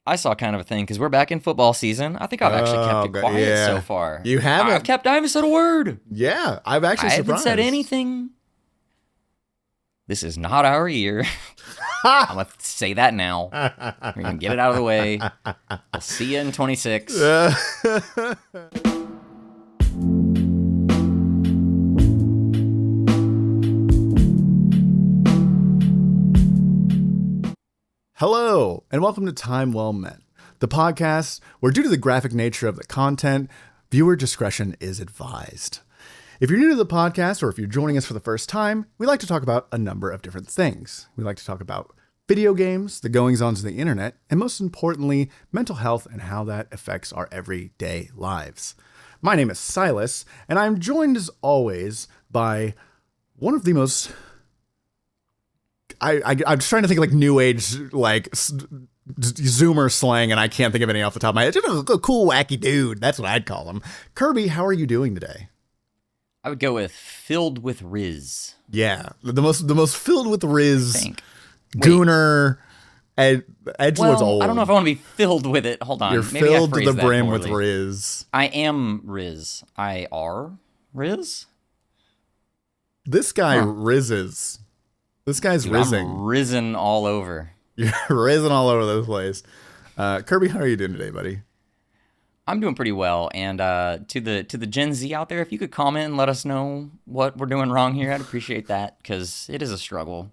I saw kind of a thing because we're back in football season. I think I've actually kept it quiet so far. You haven't? I haven't said a word. Yeah, I've actually I surprised. haven't said anything. This is not our year. I'm going to say that now. We're going to get it out of the way. I'll see you in 26. Hello, and welcome to Time Well Met, the podcast where, due to the graphic nature of the content, viewer discretion is advised. If you're new to the podcast, or if you're joining us for the first time, we like to talk about a number of different things. We like to talk about video games, the goings-ons of the internet, and most importantly, mental health and how that affects our everyday lives. My name is Sylas, and I'm joined as always by one of the most... I'm trying to think of like new age, like Zoomer slang, and I can't think of any off the top of my head. Just a cool, wacky dude. That's what I'd call him. Kirby, how are you doing today? I would go with filled with Riz. Yeah, the most filled with Riz, Gooner, Edgelord's old. I don't know if I want to be filled with it. Hold on. You're Maybe filled to the brim with Riz. I am Riz. I are Riz? This guy rizzes. This guy's rizzing. I'm risen all over. You're rizzing all over the place. Kirby, how are you doing today, buddy? I'm doing pretty well. And to the Gen Z out there, if you could comment and let us know what we're doing wrong here, I'd appreciate that, because it is a struggle.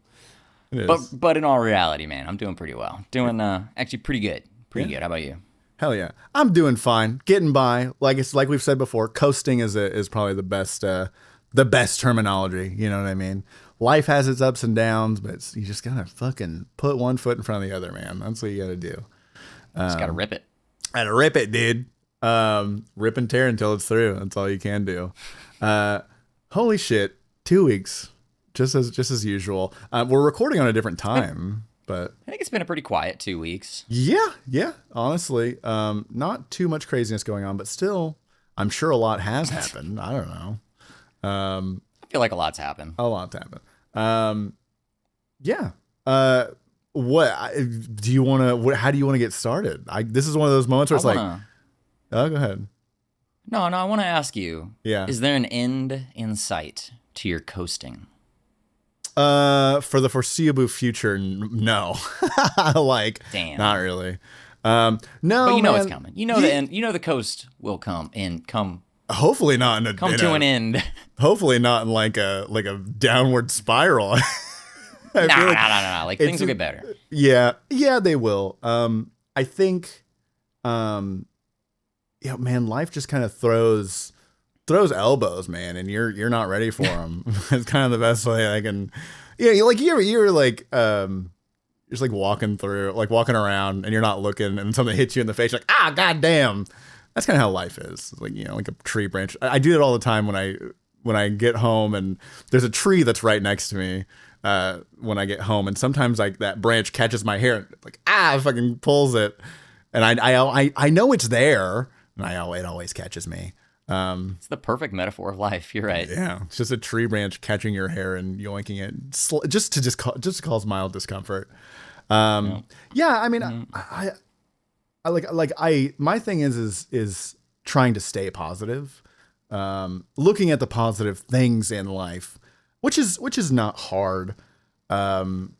It is. But in all reality, man, I'm doing pretty well. Doing actually pretty good. Pretty good. How about you? Hell yeah, I'm doing fine, getting by. Like we've said before, coasting is probably the best terminology. You know what I mean? Life has its ups and downs, but you just gotta fucking put one foot in front of the other, man. That's what you gotta do. Just gotta rip it. Gotta rip it, dude. Rip and tear until it's through. That's all you can do. Holy shit, 2 weeks, just as usual. We're recording on a different time, but I think it's been a pretty quiet 2 weeks. Yeah. Honestly, not too much craziness going on, but still, I'm sure a lot has happened. I don't know. I feel like a lot's happened. Yeah. What do you want to? How do you want to get started? This is one of those moments where it's like, oh, go ahead. No. I want to ask you. Yeah. Is there an end in sight to your coasting? For the foreseeable future, no. Damn. Not really. No, but you know man. it's coming. You know the end. You know the coast will come. Hopefully not to an end. Hopefully not in like a downward spiral. No. Like things will get better. Yeah, they will. I think, man, life just kind of throws elbows, man, and you're not ready for them. It's kind of the best way I can. Yeah, like you're like just like walking around, and you're not looking, and something hits you in the face, you're like, goddamn. That's kind of how life is. Like, like a tree branch. I do it all the time when I get home and there's a tree that's right next to me when I get home. And sometimes like that branch catches my hair, like, fucking pulls it. And I know it's there, and it always catches me. It's the perfect metaphor of life. You're right. Yeah. It's just a tree branch catching your hair and yoinking it just to cause mild discomfort. Yeah. I mean, my thing is trying to stay positive, looking at the positive things in life, which is not hard. I look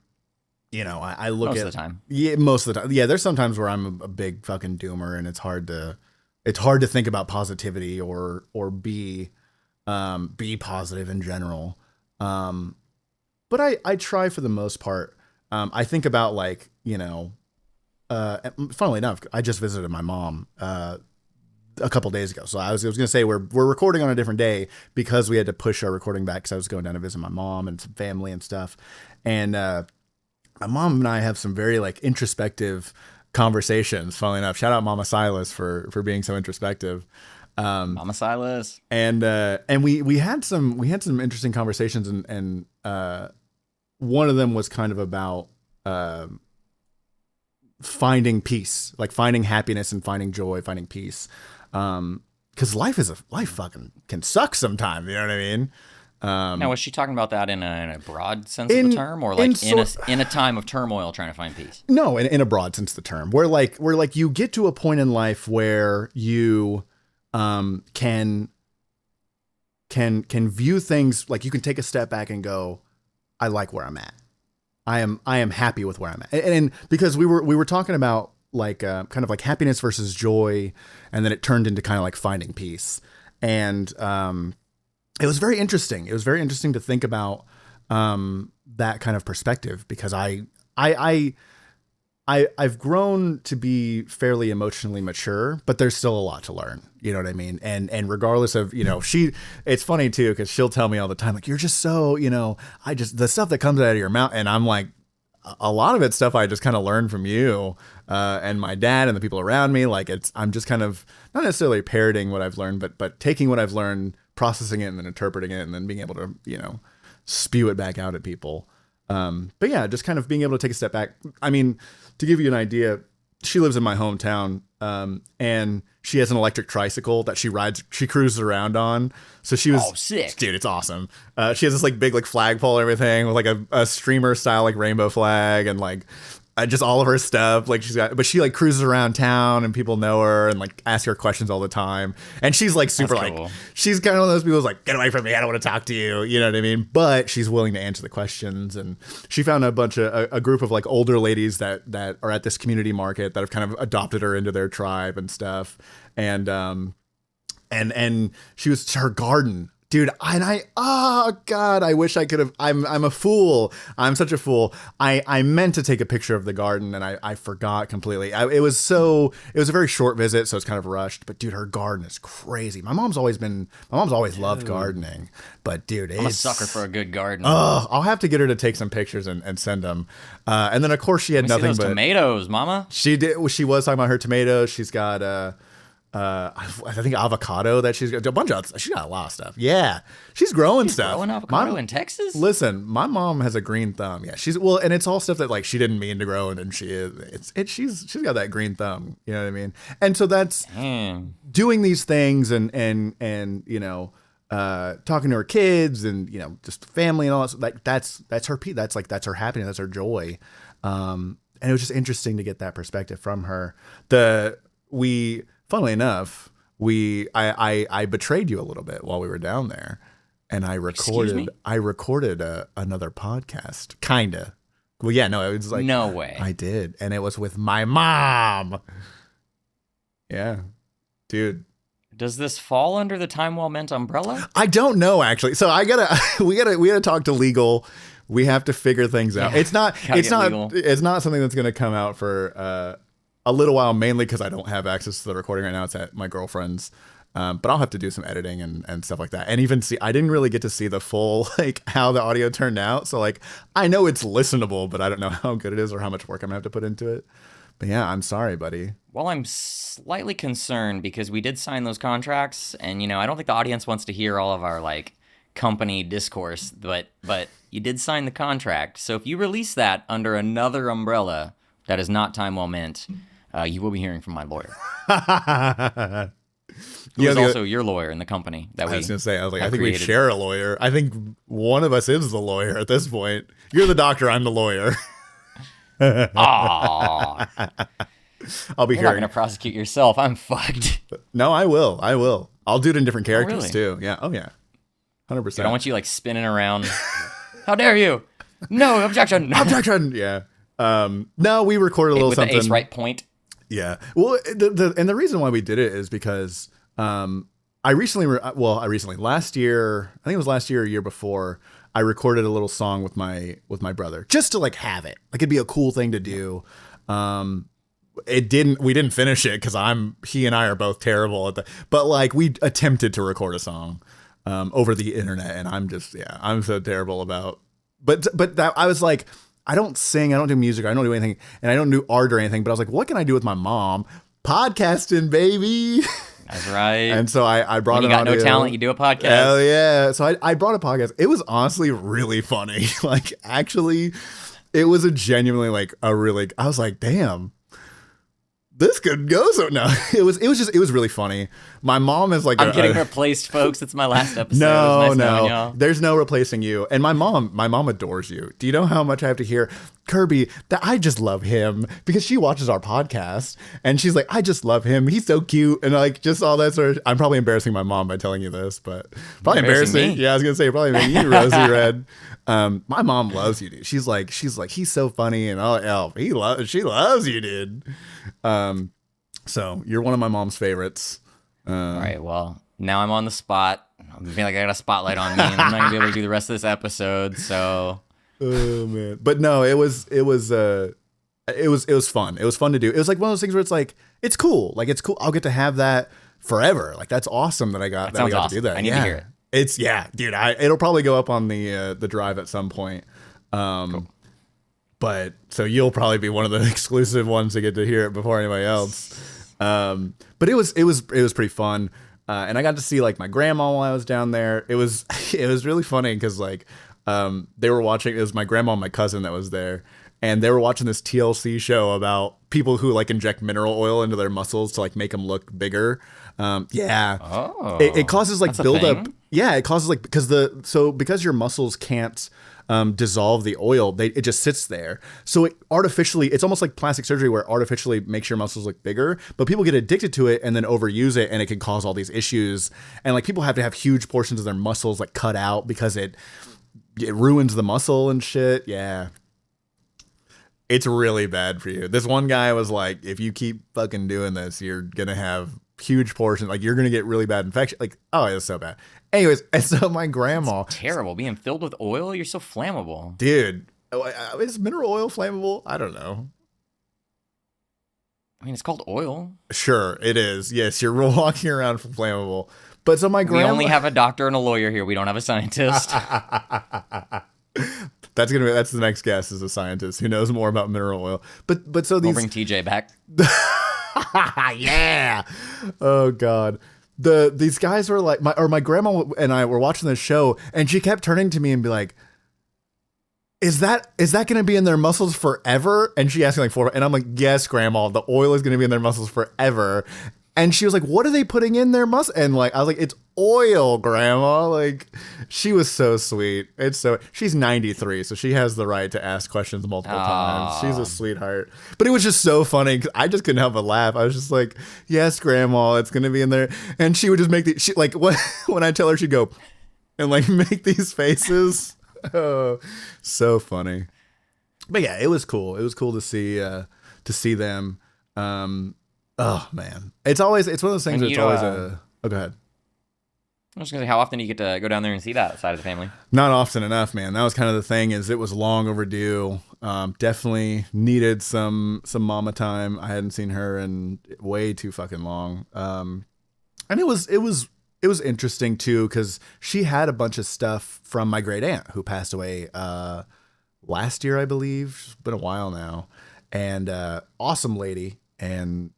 most at of the time. Yeah, most of the time. Yeah. There's sometimes where I'm a big fucking doomer, and it's hard to think about positivity or be positive in general. But I try for the most part. I think about funnily enough, I just visited my mom a couple days ago. So I was going to say we're recording on a different day because we had to push our recording back because I was going down to visit my mom and some family and stuff. And my mom and I have some very introspective conversations. Funnily enough, shout out Mama Sylas for being so introspective. Mama Sylas. And we had some interesting conversations, and one of them was kind of about finding peace, like finding happiness and finding joy, finding peace. Because life fucking can suck sometimes. You know what I mean? Now, was she talking about that in a broad sense of the term, or like in a time of turmoil trying to find peace? No, in a broad sense of the term, where you get to a point in life where you can view things, like you can take a step back and go, I like where I'm at. I am happy with where I'm at. And because we were talking about like kind of like happiness versus joy, and then it turned into kind of like finding peace. And it was very interesting. It was very interesting to think about that kind of perspective, because I've grown to be fairly emotionally mature, but there's still a lot to learn. You know what I mean? And regardless of, it's funny too, because she'll tell me all the time, like, you're just so, the stuff that comes out of your mouth. And I'm like, a lot of it's stuff I just kind of learned from you and my dad and the people around me. Like I'm just kind of not necessarily parroting what I've learned, but taking what I've learned, processing it, and then interpreting it, and then being able to, spew it back out at people. But yeah, just kind of being able to take a step back. I mean, to give you an idea, she lives in my hometown, and she has an electric tricycle that she cruises around on. So she was, sick, dude, it's awesome. She has this like big, like flagpole and everything with like a streamer style, like rainbow flag, and like just all of her stuff. Like but she like cruises around town, and people know her and like ask her questions all the time. And she's like super cool. Like, she's kind of one of those people who's like, get away from me, I don't want to talk to you. You know what I mean? But she's willing to answer the questions. And she found a group of like older ladies that are at this community market that have kind of adopted her into their tribe and stuff. And she was, her garden, dude, oh God, I wish I could have. I'm a fool. I'm such a fool. I meant to take a picture of the garden, and I forgot completely. It was a very short visit, so it's kind of rushed. But dude, her garden is crazy. My mom's always loved gardening, but dude, I'm a sucker for a good garden. Oh, I'll have to get her to take some pictures and send them. And then of course she had nothing but tomatoes, Mama. She did. She was talking about her tomatoes. She's got I think avocado that she's got, she's got a lot of stuff. Yeah. She's growing stuff. Growing avocado in Texas? Listen, my mom has a green thumb. Yeah. And it's all stuff that like she didn't mean to grow, and she's got that green thumb. You know what I mean? And so that's doing these things and talking to her kids and, just family and all that. Like that's her, that's her happiness. That's her joy. And it was just interesting to get that perspective from her. Funnily enough, I betrayed you a little bit while we were down there, and I recorded another podcast, kinda. Well, yeah, no, it was like, no way. I did, and it was with my mom. Yeah, dude. Does this fall under the Time Well Meant umbrella? I don't know, actually. So we gotta talk to legal. We have to figure things out. It's not something that's gonna come out for a little while, mainly because I don't have access to the recording right now. It's at my girlfriend's. But I'll have to do some editing and stuff like that. And even I didn't really get to see the full, like, how the audio turned out. So, like, I know it's listenable, but I don't know how good it is or how much work I'm going to have to put into it. But yeah, I'm sorry, buddy. Well, I'm slightly concerned because we did sign those contracts. And, I don't think the audience wants to hear all of our, like, company discourse. But you did sign the contract. So if you release that under another umbrella that is not Time Well Meant, you will be hearing from my lawyer. Who is also your lawyer in the company that we. I was gonna say, I think we share a lawyer. I think one of us is the lawyer at this point. You're the doctor. I'm the lawyer. Aww. I'll be You're not going to prosecute yourself. I'm fucked. No, I will. I'll do it in different characters too. Yeah. Oh yeah. 100%. I don't want you like spinning around. How dare you? No objection. Objection. Yeah. No, we recorded a little something. With the ace right point. Yeah. Well, the reason why we did it is because last year, I think it was last year or year before, I recorded a little song with my brother just to like have it. Like it'd be a cool thing to do. We didn't finish it because he and I are both terrible at but like we attempted to record a song over the internet, and I'm so terrible about, but that I was like, I don't sing, I don't do music, I don't do anything, and I don't do art or anything. But I was like, what can I do with my mom? Podcasting, baby. That's right. And so I brought when you got no talent, you do a podcast. Hell yeah. So I brought a podcast. It was honestly really funny. Like actually, it was a genuinely like I was like, damn. this could go so no. It was really funny. My mom is like I'm getting replaced, folks. It's my last episode. No, nice no. There's no replacing you. And my mom adores you. Do you know how much I have to hear, Kirby, that I just love him, because she watches our podcast and she's like, I just love him. He's so cute. And like just all that sort of, I'm probably embarrassing my mom by telling you this, but probably embarrassing. Yeah, I was gonna say probably making you rosy red. My mom loves you, dude. She's like, he's so funny, and she loves you, dude. So you're one of my mom's favorites. All right, well, now I'm on the spot. I feel like I got a spotlight on me, and I'm not gonna be able to do the rest of this episode. So, oh man, but no, it was fun. It was fun to do. It was like one of those things where it's like, it's cool. Like, it's cool. I'll get to have that forever. Like, that's awesome that I got awesome. to do that. I need to hear it. Dude. It'll probably go up on the drive at some point. Cool. But so you'll probably be one of the exclusive ones to get to hear it before anybody else. But it was pretty fun. And I got to see like my grandma while I was down there. It was really funny because like they were watching. It was my grandma and my cousin that was there, and they were watching this TLC show about people who like inject mineral oil into their muscles to like make them look bigger. Yeah. Oh, it causes like buildup. Thing? Yeah, it causes like because your muscles can't dissolve the oil, it just sits there. So it's almost like plastic surgery where it artificially makes your muscles look bigger, but people get addicted to it and then overuse it, and it can cause all these issues. And like people have to have huge portions of their muscles like cut out because it ruins the muscle and shit. Yeah. It's really bad for you. This one guy was like, if you keep fucking doing this, you're going to have huge portions. Like, you're going to get really bad infection. Like, oh, it's so bad. Anyways, and so my grandma. It's terrible. Being filled with oil, you're so flammable. Dude, is mineral oil flammable? I don't know. I mean, it's called oil. Sure, it is. Yes, you're walking around flammable. But so my grandma. We only have a doctor and a lawyer here. We don't have a scientist. That's the next guest, is a scientist who knows more about mineral oil. But so these. We'll bring TJ back. Yeah. Oh God. These guys were like my grandma and I were watching this show, and she kept turning to me and be like, Is that going to be in their muscles forever? And she asked me like four, and I'm like, yes, Grandma, the oil is going to be in their muscles forever. And she was like, what are they putting in their muscle? And like, I was like, it's oil, Grandma. Like, she was so sweet. She's 93, so she has the right to ask questions multiple times. She's a sweetheart. But it was just so funny, 'cause I just couldn't help but laugh. I was just like, yes, Grandma, it's going to be in there. And she would just make when I tell her, she'd go and like make these faces. Oh, so funny. But yeah, it was cool. It was cool to see them. Oh man, it's one of those things. It's always oh, go ahead. I was gonna say, how often do you get to go down there and see that side of the family? Not often enough, man. That was kind of the thing. Is it was long overdue. Definitely needed some mama time. I hadn't seen her in way too fucking long. And it was interesting too, because she had a bunch of stuff from my great aunt who passed away last year, I believe. It's been a while now, and awesome lady, and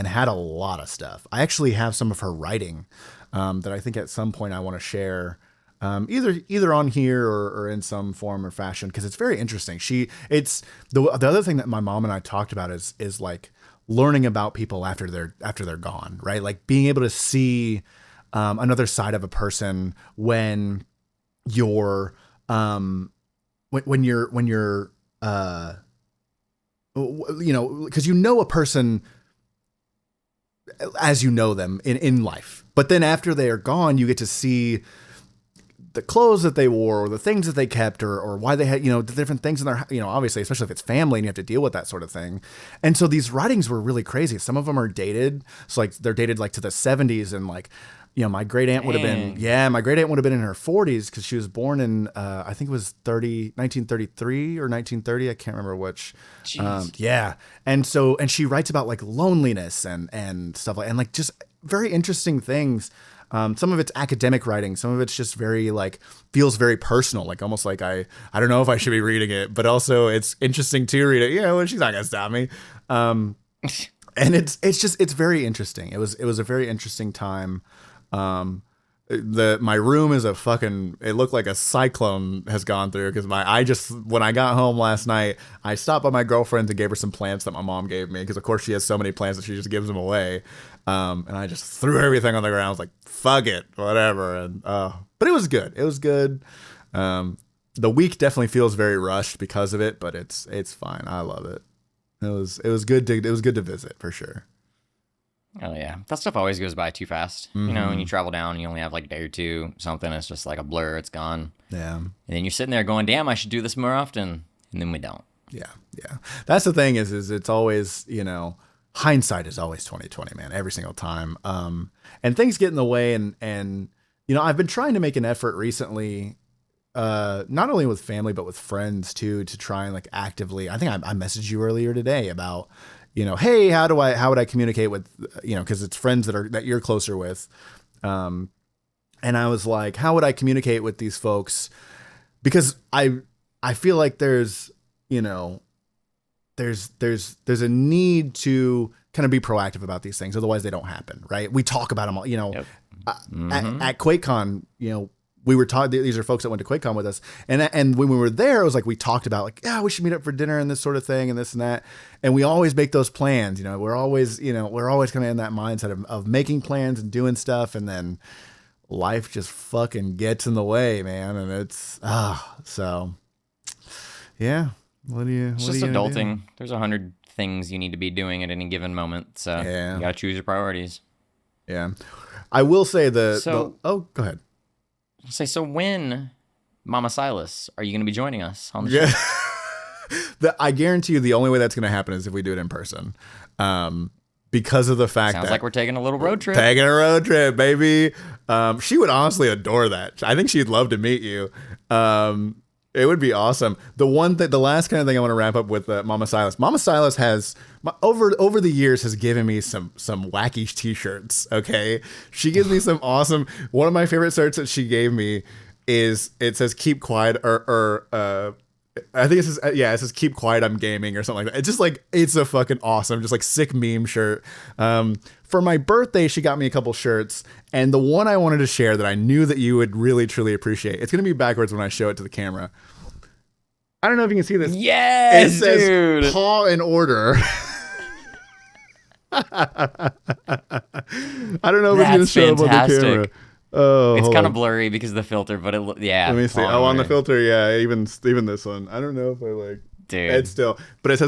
had a lot of stuff. I actually have some of her writing that I think at some point I want to share, either on here or in some form or fashion, because it's very interesting. It's the other thing that my mom and I talked about is like learning about people after they're gone, right? Like being able to see another side of a person when you're when you're because you know a person as you know them in life, but then after they are gone, you get to see the clothes that they wore, or the things that they kept, or why they had, the different things in their, obviously, especially if it's family and you have to deal with that sort of thing. And so these writings were really crazy. Some of them are dated. So like they're dated like to the 70s, and like, my great aunt would have been, in her 40s, because she was born in, I think it was 1933 or 1930. I can't remember which. Yeah. And she writes about like loneliness and stuff like, and like just very interesting things. Some of it's academic writing. Some of it's just very like, feels very personal. Like almost like I don't know if I should be reading it, but also it's interesting to read it. She's not going to stop me. And it's very interesting. It was a very interesting time. my room is a fucking, it looked like a cyclone has gone through because when I got home last night, I stopped by my girlfriend's and gave her some plants that my mom gave me because of course she has so many plants that she just gives them away. And I just threw everything on the ground. I was like, fuck it, whatever. And but it was good. It was good. The week definitely feels very rushed because of it, but it's fine. I love it. It was good to visit for sure. Oh yeah, that stuff always goes by too fast. You know, when you travel down, you only have like a day or two, something. It's just like a blur. It's gone. Yeah. And then you're sitting there going, "Damn, I should do this more often," and then we don't. Yeah. That's the thing is it's always, hindsight is always 2020, man, every single time. And things get in the way, and I've been trying to make an effort recently, not only with family but with friends too, to try and like actively. I think I messaged you earlier today about, hey, how would I communicate with, because it's friends that you're closer with. And I was like, how would I communicate with these folks? Because I feel like there's a need to kind of be proactive about these things. Otherwise they don't happen. Right. We talk about them all, Yep. at QuakeCon, we were taught, these are folks that went to QuakeCon with us. And when we were there, it was like, we talked about like, yeah, we should meet up for dinner and this sort of thing and this and that. And we always make those plans, we're always kind of in that mindset of making plans and doing stuff. And then life just fucking gets in the way, man. And it's, so yeah. It's just adulting. There's 100 things you need to be doing at any given moment. So you got to choose your priorities. Yeah. I will say go ahead. So when, Mama Sylas, are you going to be joining us on the show? I guarantee you the only way that's going to happen is if we do it in person. Because of the fact Sounds that like we're taking a little road trip. Taking a road trip, baby. She would honestly adore that. I think she'd love to meet you. It would be awesome. The last kind of thing I want to wrap up with Mama Sylas. Mama Sylas has over the years has given me some wacky t-shirts. Okay, she gives me some awesome. One of my favorite shirts that she gave me is it says "Keep Quiet" or I think it says "Keep Quiet, I'm gaming" or something like that. It's just like, it's a fucking awesome, just like sick meme shirt. For my birthday, she got me a couple shirts, and the one I wanted to share that I knew that you would really truly appreciate. It's gonna be backwards when I show it to the camera. I don't know if you can see this. Yes, it says, dude. "Paw in order." I don't know if it's gonna show up on the camera. Oh, it's kind of blurry because of the filter, but let me see. On the filter, yeah, even this one. I don't know if I like. Dude, it's still, but it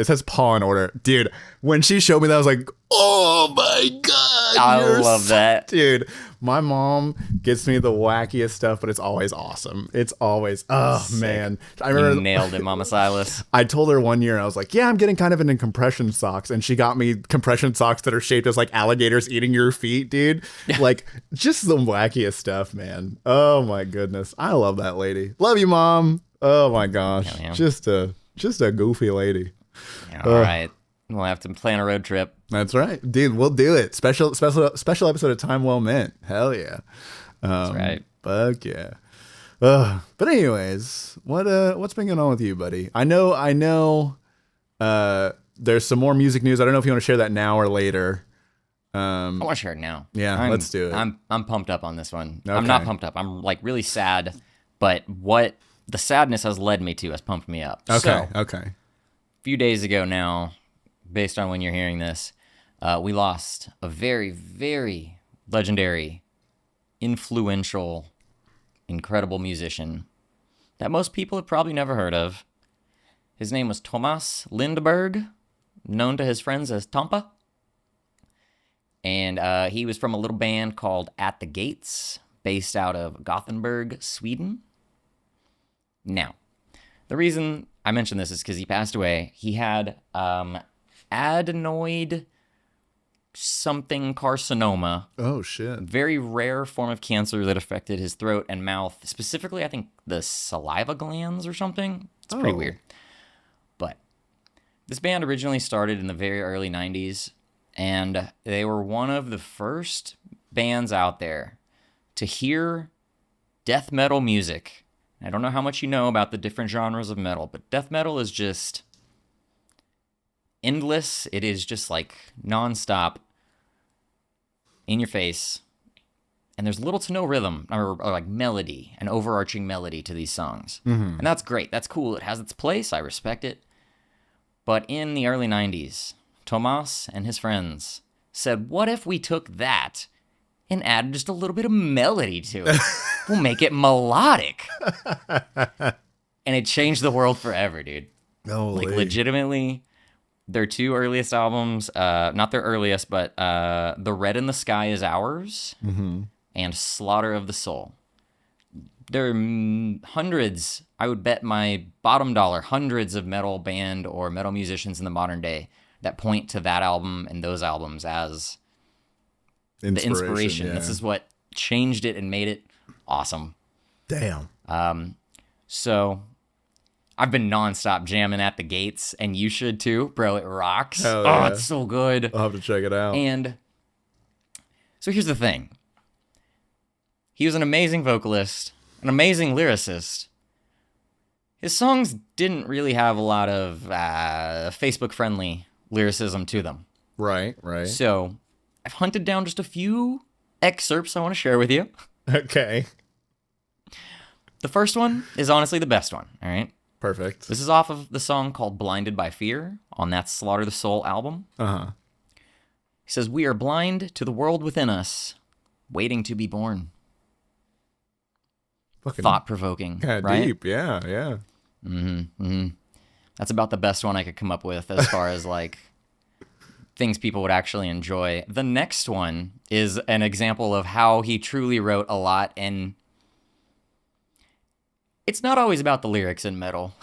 says "Paw in order," dude. When she showed me that, I was like, oh my god, I love that, dude. My mom gets me the wackiest stuff, but it's always awesome. It's always, sick. Man. I remember you nailed it, Mama Sylas. I told her one year, I was like, yeah, I'm getting kind of into compression socks, and she got me compression socks that are shaped as like alligators eating your feet, dude. Like, just the wackiest stuff, man. Oh my goodness, I love that lady. Love you, Mom. Oh my gosh, just a goofy lady. All right. We'll have to plan a road trip. That's right, dude. We'll do it. Special episode of Time Well Meant. Hell yeah. That's right. Fuck yeah. But anyways, what's been going on with you, buddy? I know. There's some more music news. I don't know if you want to share that now or later. I want to share it now. Yeah, let's do it. I'm pumped up on this one. Okay. I'm not pumped up. I'm like really sad, but what the sadness has led me to has pumped me up. Okay. So, a few days ago now, based on when you're hearing this, we lost a very, very legendary, influential, incredible musician that most people have probably never heard of. His name was Tomas Lindberg, known to his friends as Tompa. And he was from a little band called At the Gates, based out of Gothenburg, Sweden. Now, the reason I mention this is because he passed away. He had adenoid something carcinoma. Oh, shit. Very rare form of cancer that affected his throat and mouth. Specifically, I think the saliva glands or something. It's pretty weird. But this band originally started in the very early 90s, and they were one of the first bands out there to hear death metal music. I don't know how much you know about the different genres of metal, but death metal is just endless. It is just like nonstop, in your face, and there's little to no rhythm or like melody, an overarching melody to these songs. And that's great. That's cool. It has its place. I respect it. But in the early 90s, Tomas and his friends said, what if we took that and added just a little bit of melody to it? We'll make it melodic. And it changed the world forever, dude. Holy. Like, legitimately, their two earliest albums, not their earliest, but The Red in the Sky is Ours and Slaughter of the Soul. There are hundreds, I would bet my bottom dollar, hundreds of metal band or metal musicians in the modern day that point to that album and those albums as the inspiration. Yeah. This is what changed it and made it awesome. Damn. So I've been nonstop jamming at the Gates, and you should too, bro. It rocks. Hell yeah. Oh, it's so good. I'll have to check it out. And so here's the thing. He was an amazing vocalist, an amazing lyricist. His songs didn't really have a lot of Facebook-friendly lyricism to them. Right. So I've hunted down just a few excerpts I want to share with you. Okay. The first one is honestly the best one, all right? Perfect. This is off of the song called Blinded by Fear on that Slaughter the Soul album. Uh-huh. He says, we are blind to the world within us, waiting to be born. Fucking Thought-provoking, kind of right? deep. Yeah. That's about the best one I could come up with as far as, like, things people would actually enjoy. The next one is an example of how he truly wrote a lot, and it's not always about the lyrics in metal.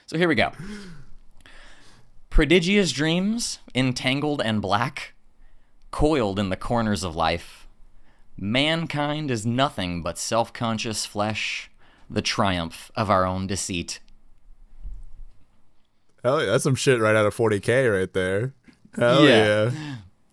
So here we go. Prodigious dreams, entangled and black, coiled in the corners of life. Mankind is nothing but self-conscious flesh, the triumph of our own deceit. Hell yeah, that's some shit right out of 40K right there. Hell yeah.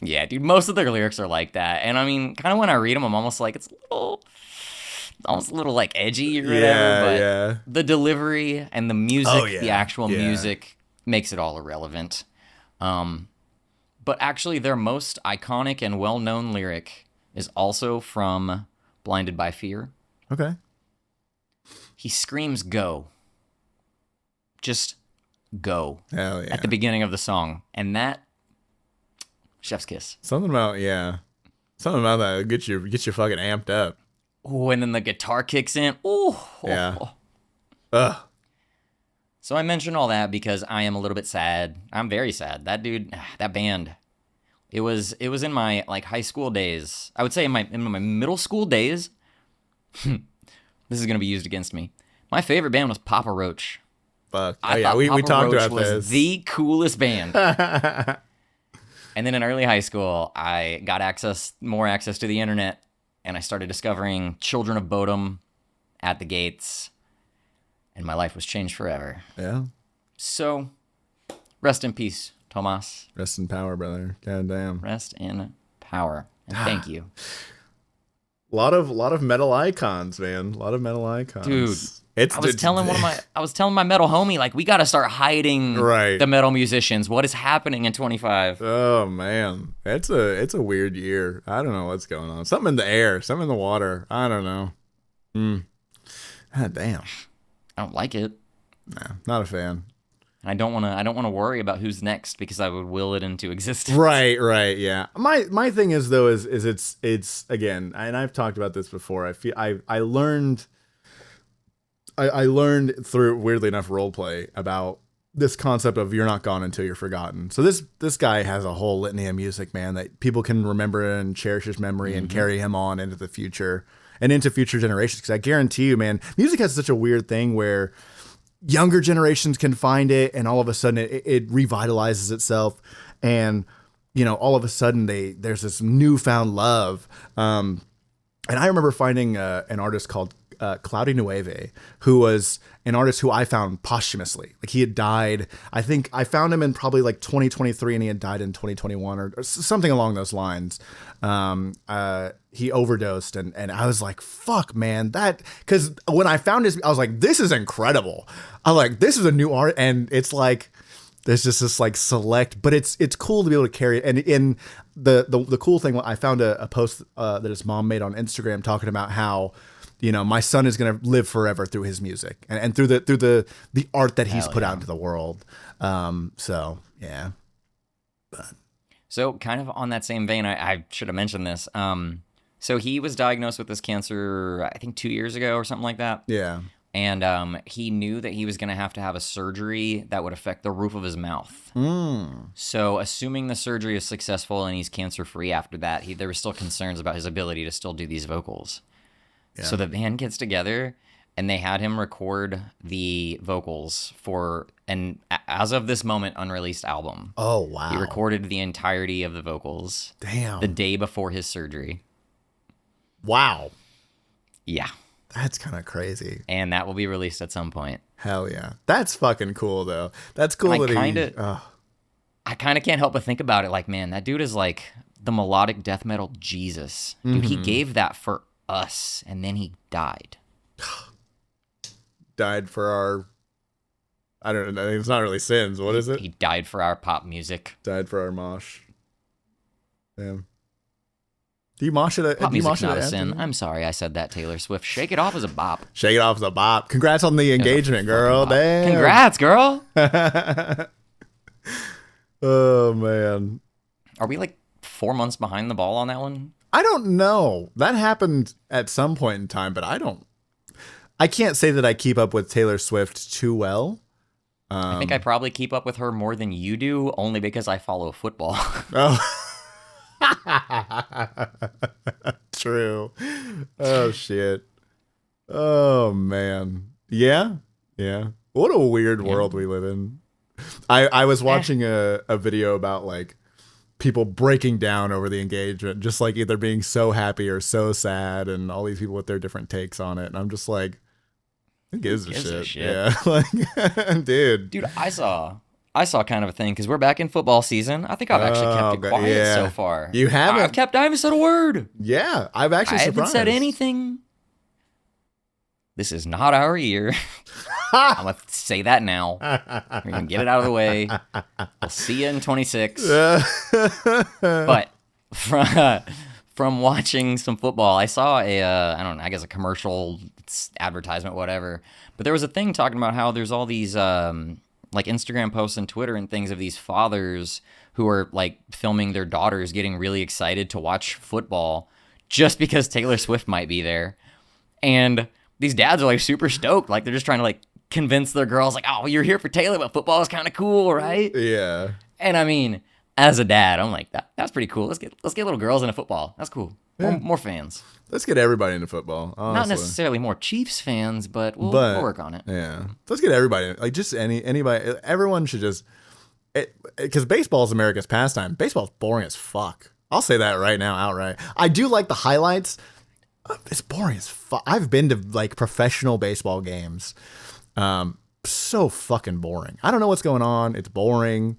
Yeah, dude, most of their lyrics are like that. And I mean, kind of when I read them, I'm almost like, it's almost a little like edgy or whatever. But the delivery and the music, the actual music, makes it all irrelevant. But actually, their most iconic and well-known lyric is also from Blinded by Fear. Okay. He screams, go. Just go. Hell yeah. At the beginning of the song. And that, chef's kiss. Something about that get you fucking amped up. Oh, and then the guitar kicks in. Oh. Yeah. Ugh. So I mentioned all that because I am a little bit sad. I'm very sad. That dude, that band, it was in my like high school days. I would say in my middle school days. This is gonna be used against me. My favorite band was Papa Roach. Fuck. I thought we Papa talked Roach about was this. the coolest band. And then in early high school, I got more access to the internet, and I started discovering Children of Bodom at the Gates, and my life was changed forever. Yeah. So, rest in peace, Tomas. Rest in power, brother. God damn. Rest in power. And thank you. A lot of metal icons, man. A lot of metal icons. Dude, I was telling my metal homie, like, we got to start hiding the metal musicians. What is happening in 25? Oh man, it's a weird year. I don't know what's going on. Something in the air, something in the water. I don't know. God damn. I don't like it. Nah, not a fan. I don't want to worry about who's next because I would will it into existence. Right, yeah. My thing is though is it's again, and I've talked about this before. I learned through, weirdly enough, role play about this concept of you're not gone until you're forgotten. So this guy has a whole litany of music, man, that people can remember and cherish his memory and carry him on into the future and into future generations. Because I guarantee you, man, music has such a weird thing where younger generations can find it, and all of a sudden it revitalizes itself, and all of a sudden there's this newfound love. And I remember finding an artist called Cloudy Nueve, who was an artist who I found posthumously. Like, he had died, I think I found him in probably like 2023, and he had died in 2021 or something along those lines. He overdosed, and I was like, fuck, man, because when I found his, I was like, this is incredible. I was like, this is a new art, and it's like, There's just this like select, but it's cool to be able to carry it. And in the cool thing, I found a post that his mom made on Instagram talking about how, my son is going to live forever through his music and through the art that he's put out into the world. So yeah. So kind of on that same vein, I should have mentioned this. So he was diagnosed with this cancer, I think 2 years ago or something like that. Yeah. And he knew that he was going to have a surgery that would affect the roof of his mouth. So assuming the surgery is successful and he's cancer-free after that, there were still concerns about his ability to still do these vocals. Yeah. So the band gets together, and they had him record the vocals for an, as of this moment, unreleased album. Oh, wow. He recorded the entirety of the vocals. Damn. The day before his surgery. Wow. Yeah. That's kind of crazy. And that will be released at some point. Hell yeah. That's fucking cool, though. That's cool that I kind of can't help but think about it. Like, man, that dude is like the melodic death metal Jesus. Dude, he gave that for us, and then he died. Died for our... I don't know. It's not really sins. What is it? He died for our pop music. Died for our mosh. Damn. Do you mosh it? Pop music's not a sin. I'm sorry I said that, Taylor Swift. Shake It Off is a bop. Shake It Off is a bop. Congrats on the engagement, girl. Damn. Congrats, girl. Oh, man. Are we like 4 months behind the ball on that one? I don't know. That happened at some point in time, but I can't say that I keep up with Taylor Swift too well. I think I probably keep up with her more than you do, only because I follow football. Oh. True. Oh shit. Oh man. Yeah. What a weird world we live in. I was watching a video about like people breaking down over the engagement, just like either being so happy or so sad, and all these people with their different takes on it. And I'm just like, who gives a shit? Yeah. Like, dude, I saw kind of a thing because we're back in football season. I think I've actually kept it quiet so far. You haven't? I haven't said a word. Yeah, I haven't said anything. This is not our year. I'm going to say that now. We're going to get it out of the way. We'll see you in 26. But from watching some football, I saw I guess a commercial advertisement, whatever. But there was a thing talking about how there's all these like Instagram posts and Twitter and things of these fathers who are like filming their daughters getting really excited to watch football just because Taylor Swift might be there. And these dads are like super stoked. Like they're just trying to like convince their girls like, oh, you're here for Taylor, but football is kind of cool, right? Yeah. And I mean, as a dad, I'm like, that's pretty cool. Let's get little girls into football. That's cool. Yeah. More fans. Let's get everybody into football. Honestly. Not necessarily more Chiefs fans, but we'll work on it. Yeah. Let's get everybody. Like just anybody. Everyone should just, because baseball is America's pastime. Baseball's boring as fuck. I'll say that right now outright. I do like the highlights. It's boring as fuck. I've been to like professional baseball games. So fucking boring. I don't know what's going on. It's boring.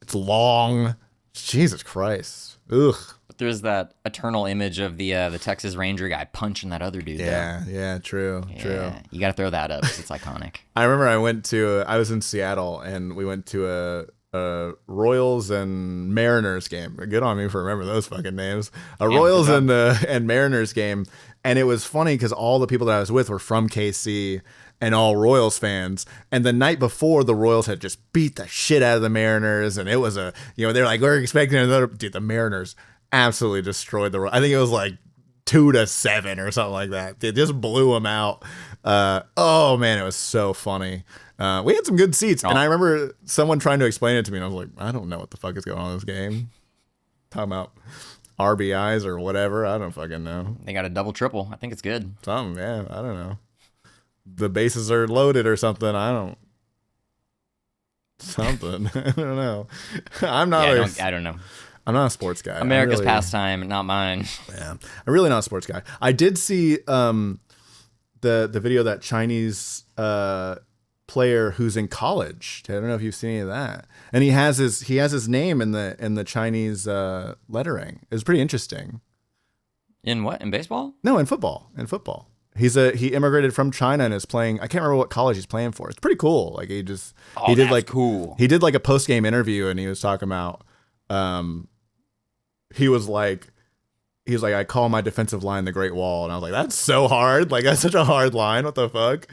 It's long. Jesus Christ. Ugh. But there's that eternal image of the Texas Ranger guy punching that other dude. Yeah, true. You got to throw that up because it's iconic. I remember I was in Seattle and we went to a Royals and Mariners game. Good on me for remembering those fucking names. Royals and Mariners game. And it was funny because all the people that I was with were from KC and all Royals fans. And the night before, the Royals had just beat the shit out of the Mariners. And it was they're like, we're expecting another. Dude, the Mariners absolutely destroyed the Royals. I think it was like 2-7 or something like that. They just blew them out. Oh man, it was so funny. We had some good seats. And I remember someone trying to explain it to me. And I was like, I don't know what the fuck is going on in this game. Talking about RBIs or whatever. I don't fucking know. They got a double triple. I think it's good. Something, yeah. I don't know. The bases are loaded or something. I don't know. I'm not. I don't know. I'm not a sports guy. America's pastime, not mine. Yeah, I'm really not a sports guy. I did see the video of that Chinese player who's in college. I don't know if you've seen any of that. And he has his name in the Chinese lettering. It was pretty interesting. In what? In baseball? No, in football. He immigrated from China and is playing. I can't remember what college he's playing for. It's pretty cool. Like he did that's like cool. He did like a post game interview and he was talking about he was like I call my defensive line the Great Wall, and I was like, that's so hard. Like that's such a hard line. What the fuck?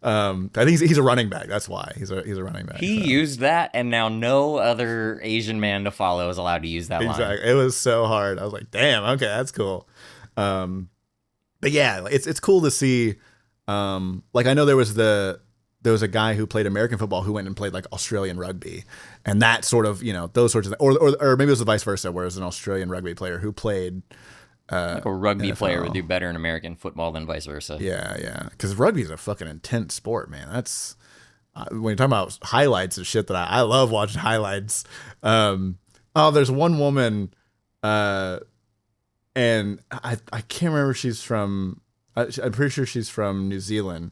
I think he's a running back. That's why he's a running back. He used that, and now no other Asian man to follow is allowed to use that line. Exactly. It was so hard. I was like, damn. Okay, that's cool. But yeah, it's cool to see. Like I know there was a guy who played American football who went and played like Australian rugby, and that sort of those sorts of or maybe it was the vice versa, where it was an Australian rugby player who played. Like a rugby NFL. player would do better in American football than vice versa. Yeah, because rugby is a fucking intense sport, man. That's when you're talking about highlights and shit that I love watching highlights. There's one woman. And I can't remember if she's from, I'm pretty sure she's from New Zealand.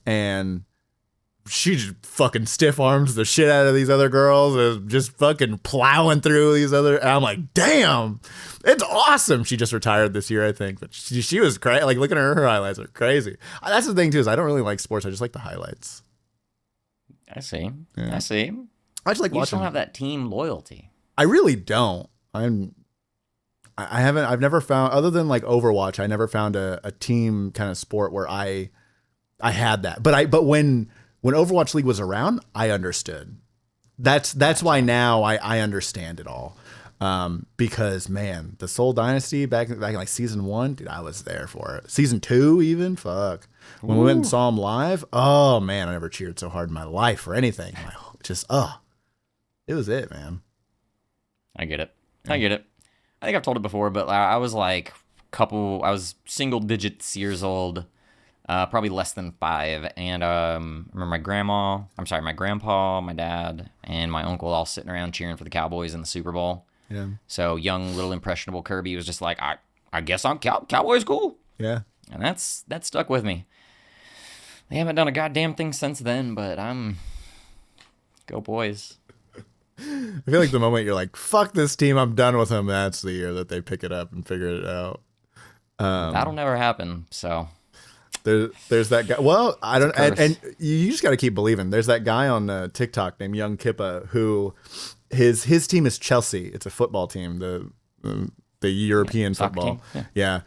And she just fucking stiff arms the shit out of these other girls, and just fucking plowing through these other. And I'm like, damn, it's awesome. She just retired this year, I think. But she was crazy. Like, looking at her highlights are crazy. That's the thing, too, is I don't really like sports. I just like the highlights. I see. Yeah. I see. I just like you watching. You don't have that team loyalty. I really don't. I've never found, other than like Overwatch, I never found a team kind of sport where I had that. But when Overwatch League was around, I understood. That's why now I understand it all. Because man, the Seoul Dynasty back in like season 1, dude, I was there for it. Season 2 even, fuck. When we went and saw him live, oh man, I never cheered so hard in my life for anything. It was it, man. I get it. Yeah. I get it. I think I've told it before, but I was like I was single digits years old, probably less than 5. And I remember my grandpa, my dad, and my uncle all sitting around cheering for the Cowboys in the Super Bowl. Yeah. So young, little impressionable Kirby was just like, I guess I'm Cowboys cool. Yeah. And that stuck with me. They haven't done a goddamn thing since then, but go boys. I feel like the moment you're like, fuck this team, I'm done with them, that's the year that they pick it up and figure it out. That'll never happen, so. There's that guy. Well, I don't, and you just got to keep believing. There's that guy on TikTok named Young Kippa who his team is Chelsea. It's a football team, the European football. Yeah.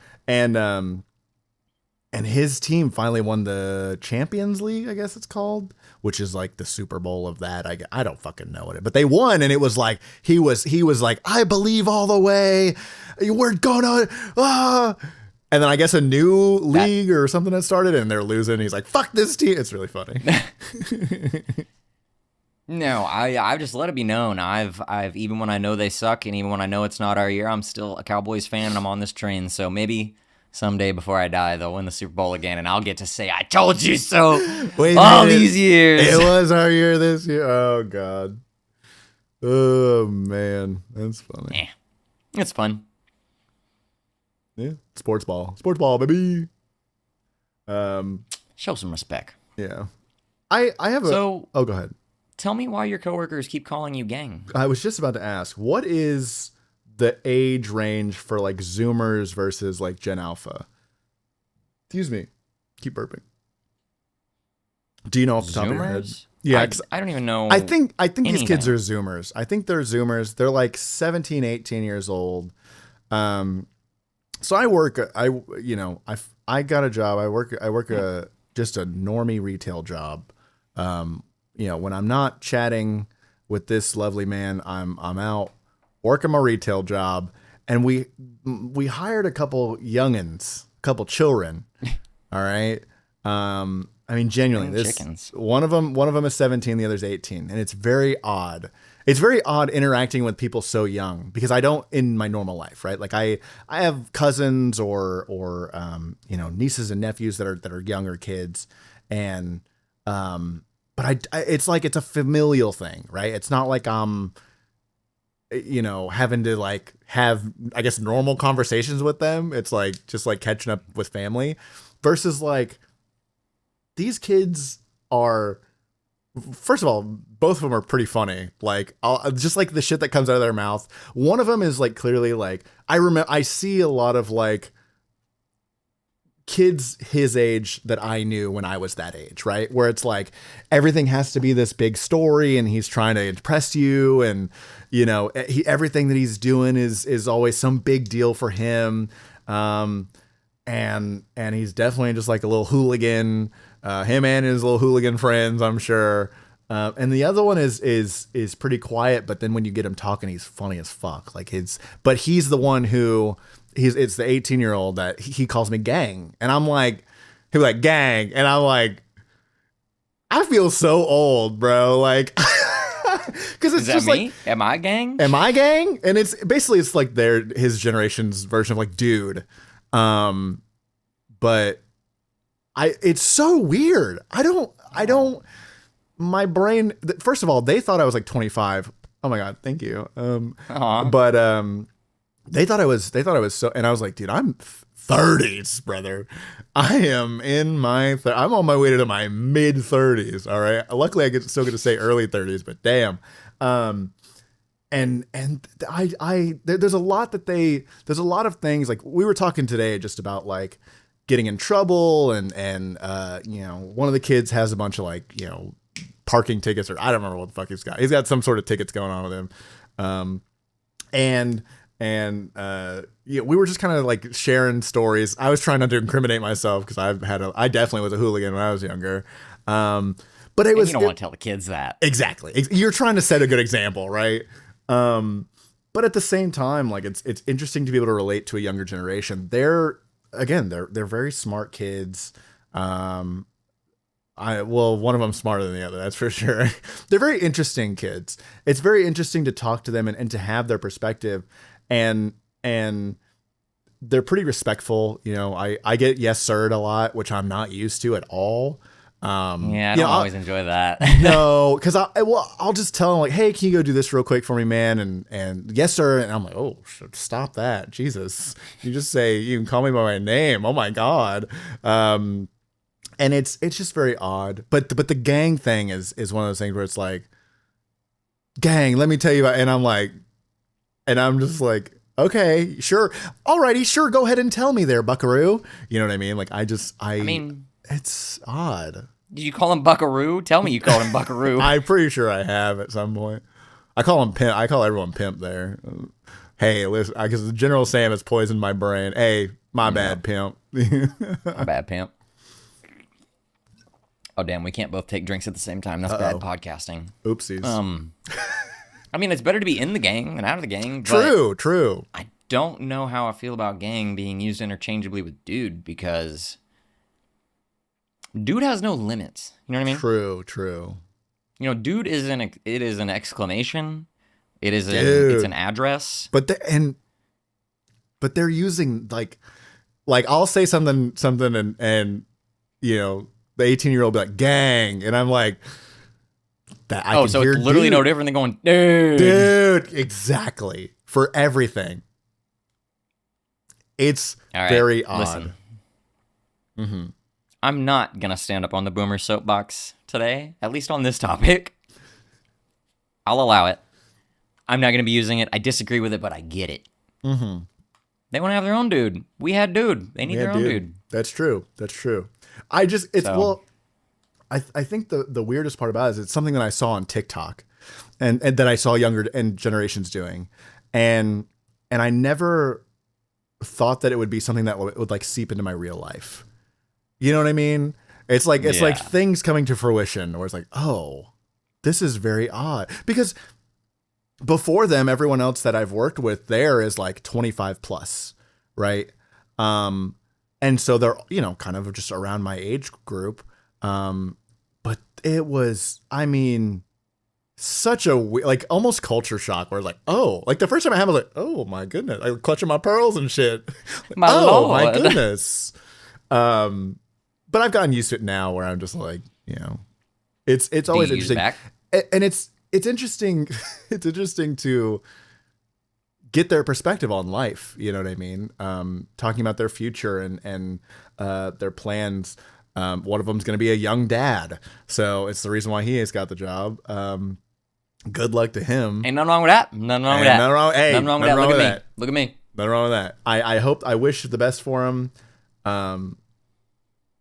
And his team finally won the Champions League, I guess it's called, which is like the Super Bowl of that. I don't fucking know it, but they won, and it was like he was like, I believe all the way. We're gonna and then I guess a new league or something had started, and they're losing. And he's like, fuck this team. It's really funny. No, I just let it be known. I've even when I know they suck, and even when I know it's not our year, I'm still a Cowboys fan, and I'm on this train. So maybe someday before I die, they'll win the Super Bowl again, and I'll get to say, I told you so all these years. It was our year this year. Oh, God. Oh, man. That's funny. It's fun. Yeah. Sports ball, baby. Show some respect. Yeah. I have go ahead. Tell me why your coworkers keep calling you gang. I was just about to ask, what is the age range for like Zoomers versus like Gen Alpha? Excuse me. Keep burping. Do you know off the top of your head? Yeah, I don't even know. I think anything. These kids are Zoomers. I think they're Zoomers. They're like 17, 18 years old. So I work. I got a job. I work just a normie retail job. When I'm not chatting with this lovely man, I'm out working my retail job, and we hired a couple youngins, a couple children. All right. I mean, genuinely, one of them is 17, the other's 18, and it's very odd. It's very odd interacting with people so young, because I don't in my normal life, right? Like I have cousins or nieces and nephews that are younger kids, and but it's like it's a familial thing, right? It's not like I'm having to like have, I guess, normal conversations with them. It's like just like catching up with family, versus like these kids are, first of all, both of them are pretty funny. Like, just like the shit that comes out of their mouth. One of them is like clearly like, I see a lot of like kids his age that I knew when I was that age, right? Where it's like everything has to be this big story and he's trying to impress you, and everything that he's doing is always some big deal for him. And he's definitely just like a little hooligan, him and his little hooligan friends, I'm sure. And the other one is pretty quiet, but then when you get him talking, he's funny as fuck. But he's the one who it's the 18-year-old that he calls me gang. And I'm like, he's like, gang. And I'm like, I feel so old, bro. Like, because it's just me? Like, am I gang? Am I gang? And it's like his generation's version of like, dude. But it's so weird. I don't, my brain, first of all, they thought I was like 25. Oh my God. Thank you. But, they thought I was so, and I was like, dude, I'm 30s, brother. I am I'm on my way to my mid 30s. All right. Luckily I still get to say early 30s, but damn. And there's a lot there's a lot of things, like we were talking today just about like getting in trouble and one of the kids has a bunch of like, parking tickets, or I don't remember what the fuck he's got. He's got some sort of tickets going on with him. We were just kind of like sharing stories. I was trying not to incriminate myself because I definitely was a hooligan when I was younger. But you don't want to tell the kids that. Exactly. You're trying to set a good example, right? But at the same time, like it's interesting to be able to relate to a younger generation. They're very smart kids. One of them's smarter than the other, that's for sure. They're very interesting kids. It's very interesting to talk to them and to have their perspective, and they're pretty respectful. I get yes sir'd a lot, which I'm not used to at all. I don't always enjoy that. No, because I'll just tell them like, hey, can you go do this real quick for me, man? And yes sir. And I'm like, oh, stop that, Jesus! You just say you can call me by my name. Oh my God. And it's just very odd. But the gang thing is one of those things where it's like, gang, let me tell you about, and I'm just like, okay, sure. Alrighty, sure, go ahead and tell me there, buckaroo. You know what I mean? Like I mean, it's odd. Did you call him buckaroo? Tell me you called him buckaroo. I'm pretty sure I have at some point. I call him pimp. I call everyone pimp there. Hey, listen, because the General Sam has poisoned my brain. Hey, my bad, pimp. My bad, pimp. Oh, damn, we can't both take drinks at the same time. That's bad podcasting. Oopsies. I mean, it's better to be in the gang than out of the gang. True. I don't know how I feel about gang being used interchangeably with dude, because dude has no limits. You know what I mean? True. Dude is an exclamation. It's an address. But they're using like I'll say something and the 18-year-old be like, gang, and I'm like, that. So it's literally no different than going, dude. Exactly, for everything. It's very odd. Listen, mm-hmm. I'm not gonna stand up on the boomer soapbox today, at least on this topic. I'll allow it. I'm not gonna be using it. I disagree with it, but I get it. Mm-hmm. They want to have their own dude. We had dude. They need their own dude. That's true. I think the weirdest part about it is it's something that I saw on TikTok and that I saw younger and generations doing. And I never thought that it would be something that would like seep into my real life. You know what I mean? It's like things coming to fruition where it's like, oh, this is very odd. Because before them, everyone else that I've worked with there is like 25 plus, right? And so they're, kind of just around my age group. But it was, such a like almost culture shock where it's like, oh, like the first time I had, I was like, oh my goodness, I clutching my pearls and shit. My Lord. My goodness. But I've gotten used to it now where I'm just like, it's always interesting. And it's interesting. It's interesting to get their perspective on life. You know what I mean? Talking about their future and their plans. One of them's going to be a young dad. So it's the reason why he has got the job. Good luck to him. Ain't nothing wrong with that. Nothing wrong with that. Nothing wrong with that. Look at me. Nothing wrong with that. I wish the best for him.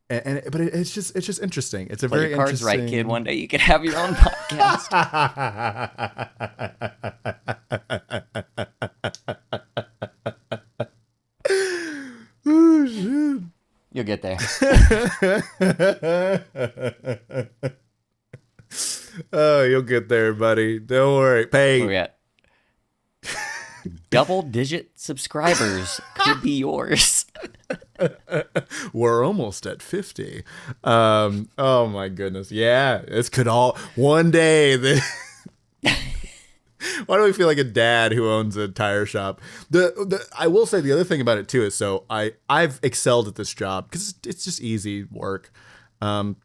but it's just interesting. It's a Play very your cards interesting. right, kid. One day you could have your own podcast. Oh, shit. You'll get there. Oh, you'll get there, buddy. Don't worry. Hey, Where we at? Double-digit subscribers could be yours. we're almost at 50. Oh my goodness. Yeah, this could all one day. Why do we feel like a dad who owns a tire shop? I will say the other thing about it too is so I've excelled at this job because it's just easy work, and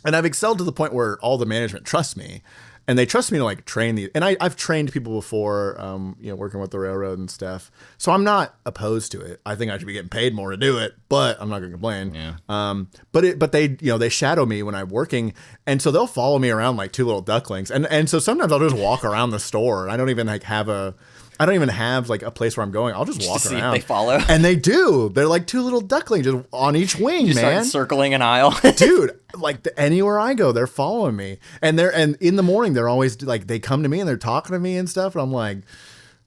I've excelled to the point where all the management trusts me, and they trust me to like train these. And I've trained people before, working with the railroad and stuff. So I'm not opposed to it. I think I should be getting paid more to do it, but I'm not gonna complain. Yeah. But they they shadow me when I'm working, and so they'll follow me around like two little ducklings. And so sometimes I'll just walk around the store. I don't even have like a place where I'm going. I'll just walk to see around. if they follow. And they do. They're like two little ducklings just on each wing, You man. start circling an aisle. Dude, like anywhere I go, they're following me. And in the morning, they're always like, they come to me and they're talking to me and stuff. And I'm like,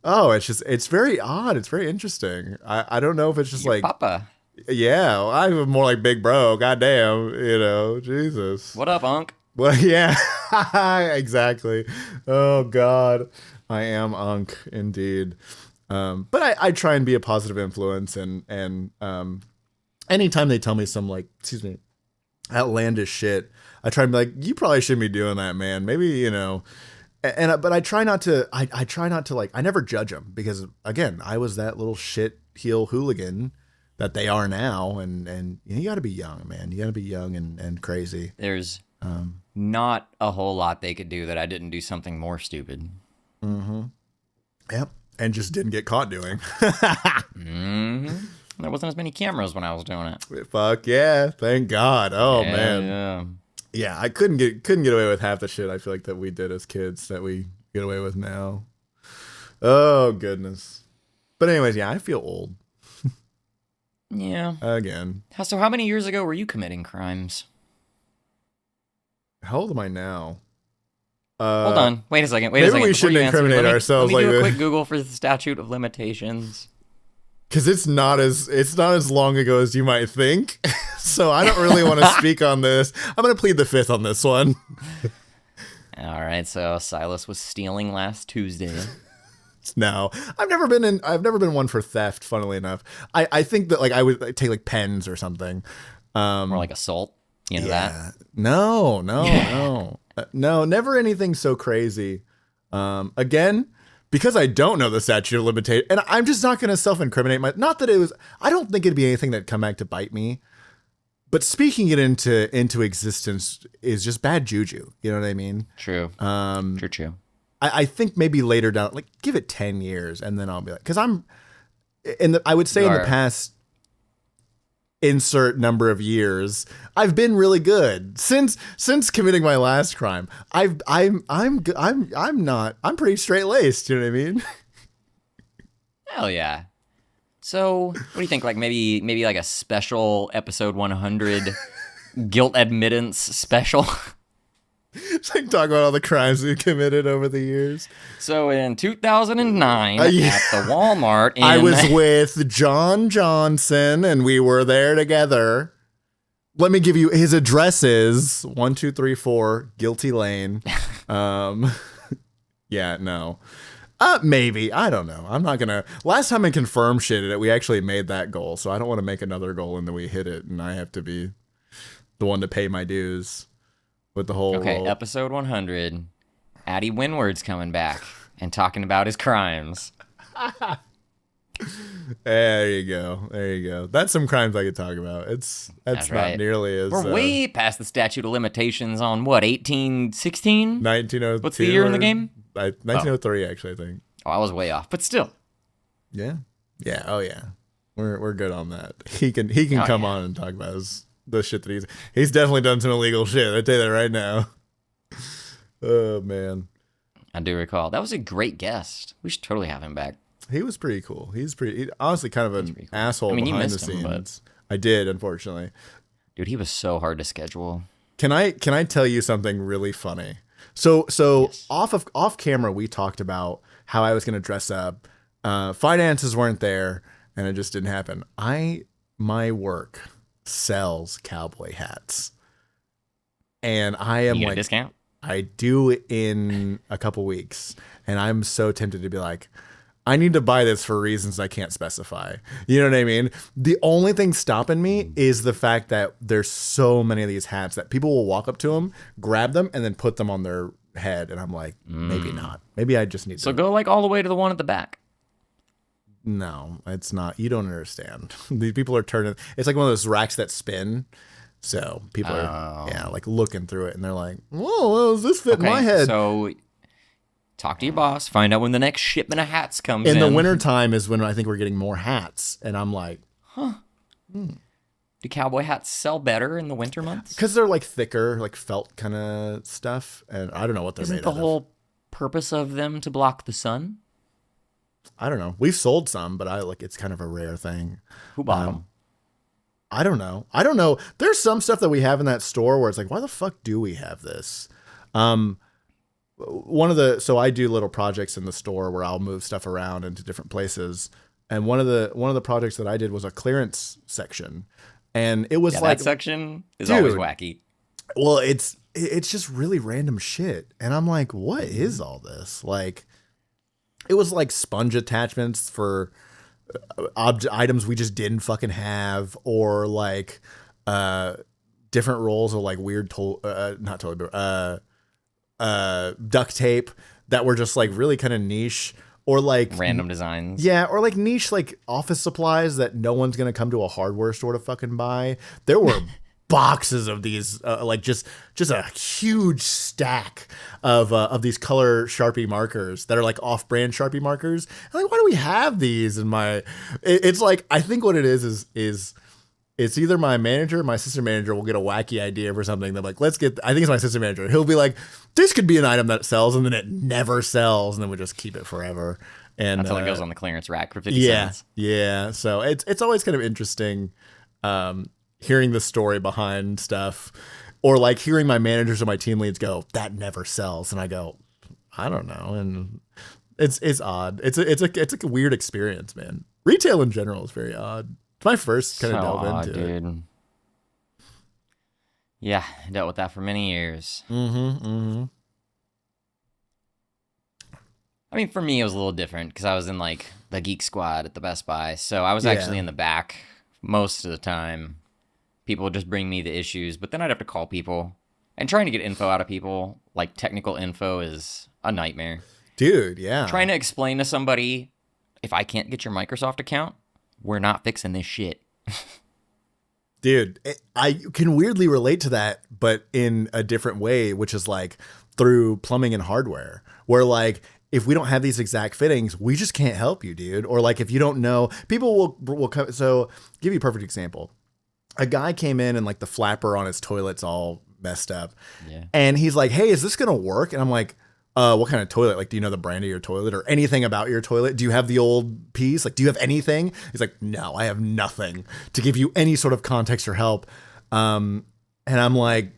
oh, it's very odd. It's very interesting. I don't know if it's just Your like, Papa. yeah, I'm more like big bro. Goddamn, Jesus. What up, Unc? Well, yeah, exactly. Oh God, I am Unc indeed. But I try and be a positive influence, and anytime they tell me some like, excuse me, outlandish shit, I try and be like, you probably shouldn't be doing that, man. Maybe but I try not to. I try not to like. I never judge them because again, I was that little shit heel hooligan that they are now, and you got to be young, man. You got to be young and crazy. There's not a whole lot they could do that I didn't do something more stupid. Mm-hmm. Yep. And just didn't get caught doing. Mm-hmm. There wasn't as many cameras when I was doing it. Fuck yeah. Thank God. Oh Yeah, man. Yeah. Yeah, I couldn't get away with half the shit I feel like that we did as kids that we get away with now. Oh goodness. But anyways, yeah, I feel old. Yeah. Again. So how many years ago were you committing crimes? How old am I now? Hold on. Wait a second. maybe we shouldn't incriminate ourselves let me like do a this. quick Google for the statute of limitations. Because it's not as long ago as you might think. So I don't really want to speak on this. I'm going to plead the fifth on this one. All right. So Sylas was stealing last Tuesday. No, I've never been one for theft. Funnily enough, I think that like I would take like pens or something. More like assault. You know that? No, no, never anything so crazy. Again, because I don't know the statute of limitation, and I'm just not going to self-incriminate not that it was. I don't think it'd be anything that'd come back to bite me. But speaking it into existence is just bad juju. You know what I mean? True. True. I think maybe later down, like give it 10 years, and then I'll be like, because I would say in the past insert number of years, I've been really good since committing my last crime. I'm pretty straight laced. You know what I mean? Hell yeah. So what do you think? Like maybe like a special episode 100 guilt admittance special. It's like talk about all the crimes we committed over the years. So in 2009 at the Walmart, I was with John Johnson, and we were there together. Let me give you his addresses: 1234 Guilty Lane. Yeah, no. Maybe. I don't know. I'm not gonna. Last time I confirmed shit, we actually made that goal, so I don't want to make another goal and then we hit it, and I have to be the one to pay my dues. With the whole episode 100, Addy Winward's coming back and talking about his crimes. There you go. That's some crimes I could talk about. That's not right. nearly as. We're way past the statute of limitations on what, 1816? 1902. What's the year in the game? 1903, actually, I think. Oh, I was way off, but still. Yeah. Oh yeah. We're good on that. He can come on and talk about the shit that he's definitely done some illegal shit. I tell you that right now. Oh man, I do recall that was a great guest. We should totally have him back. He was pretty cool. He's honestly kind of an asshole I mean, behind the missed him, scenes. I did, unfortunately. Dude, he was so hard to schedule. Can I tell you something really funny? So Yes. off camera, we talked about how I was going to dress up. Finances weren't there, and it just didn't happen. My work sells cowboy hats, and I am You get a like, discount? I do in a couple weeks, and I'm so tempted to be like, I need to buy this for reasons I can't specify. You know what I mean? The only thing stopping me is the fact that there's so many of these hats that people will walk up to them, grab them, and then put them on their head. And I'm like, maybe not. Maybe I just need So to. go like all the way to the one at the back. No, it's not. You don't understand. These people are turning. It's like one of those racks that spin. So people are, like looking through it, and they're like, whoa, does this fit my head? So talk to your boss, find out when the next shipment of hats comes in. In the wintertime is when I think we're getting more hats. And I'm like, Do cowboy hats sell better in the winter months? because they're like thicker, like felt kind of stuff. And I don't know what they're Isn't made the out whole purpose of them to block the sun? of. I don't know. We've sold some, but it's kind of a rare thing. Who bought them? I don't know. There's some stuff that we have in that store where it's like, why the fuck do we have this? So I do little projects in the store where I'll move stuff around into different places. And one of the projects that I did was a clearance section. And it was That section is always wacky. well, it's just really random shit. And I'm like, what is all this? Like, it was like sponge attachments for items we just didn't fucking have, or like different rolls of like weird duct tape that were just like really kind of niche, or like Random designs. yeah, or like niche like office supplies that no one's gonna come to a hardware store to fucking buy. There were boxes of these, like just a huge stack of these color Sharpie markers that are like off-brand Sharpie markers. I'm like, why do we have these? In it's like, I think what it is it's either my manager or my assistant manager will get a wacky idea for something. They're like, I think it's my assistant manager. He'll be like, this could be an item that sells, and then it never sells, and then we just keep it forever. And Until it goes on the clearance rack for 50 yeah, cents. yeah. So it's always kind of interesting hearing the story behind stuff, or like hearing my managers or my team leads go, that never sells, and I go, I don't know, and it's odd. It's a weird experience, man. Retail in general is very odd. It's my first kind of delve into it. Dude. Yeah, I dealt with that for many years. Mm-hmm. I mean, for me, it was a little different because I was in like the Geek Squad at the Best Buy. So I was actually in the back most of the time. People would just bring me the issues, but then I'd have to call people. And trying to get info out of people, like technical info, is a nightmare. Dude, yeah. Trying to explain to somebody, if I can't get your Microsoft account, we're not fixing this shit. Dude, I can weirdly relate to that, but in a different way, which is like through plumbing and hardware, where like, if we don't have these exact fittings, we just can't help you, dude. Or like, if you don't know, people will come. So give you a perfect example. A guy came in and like the flapper on his toilet's all messed up. Yeah. And he's like, hey, is this going to work? And I'm like, what kind of toilet? Like, do you know the brand of your toilet or anything about your toilet? Do you have the old piece? Like, do you have anything? He's like, no, I have nothing to give you any sort of context or help. And I'm like,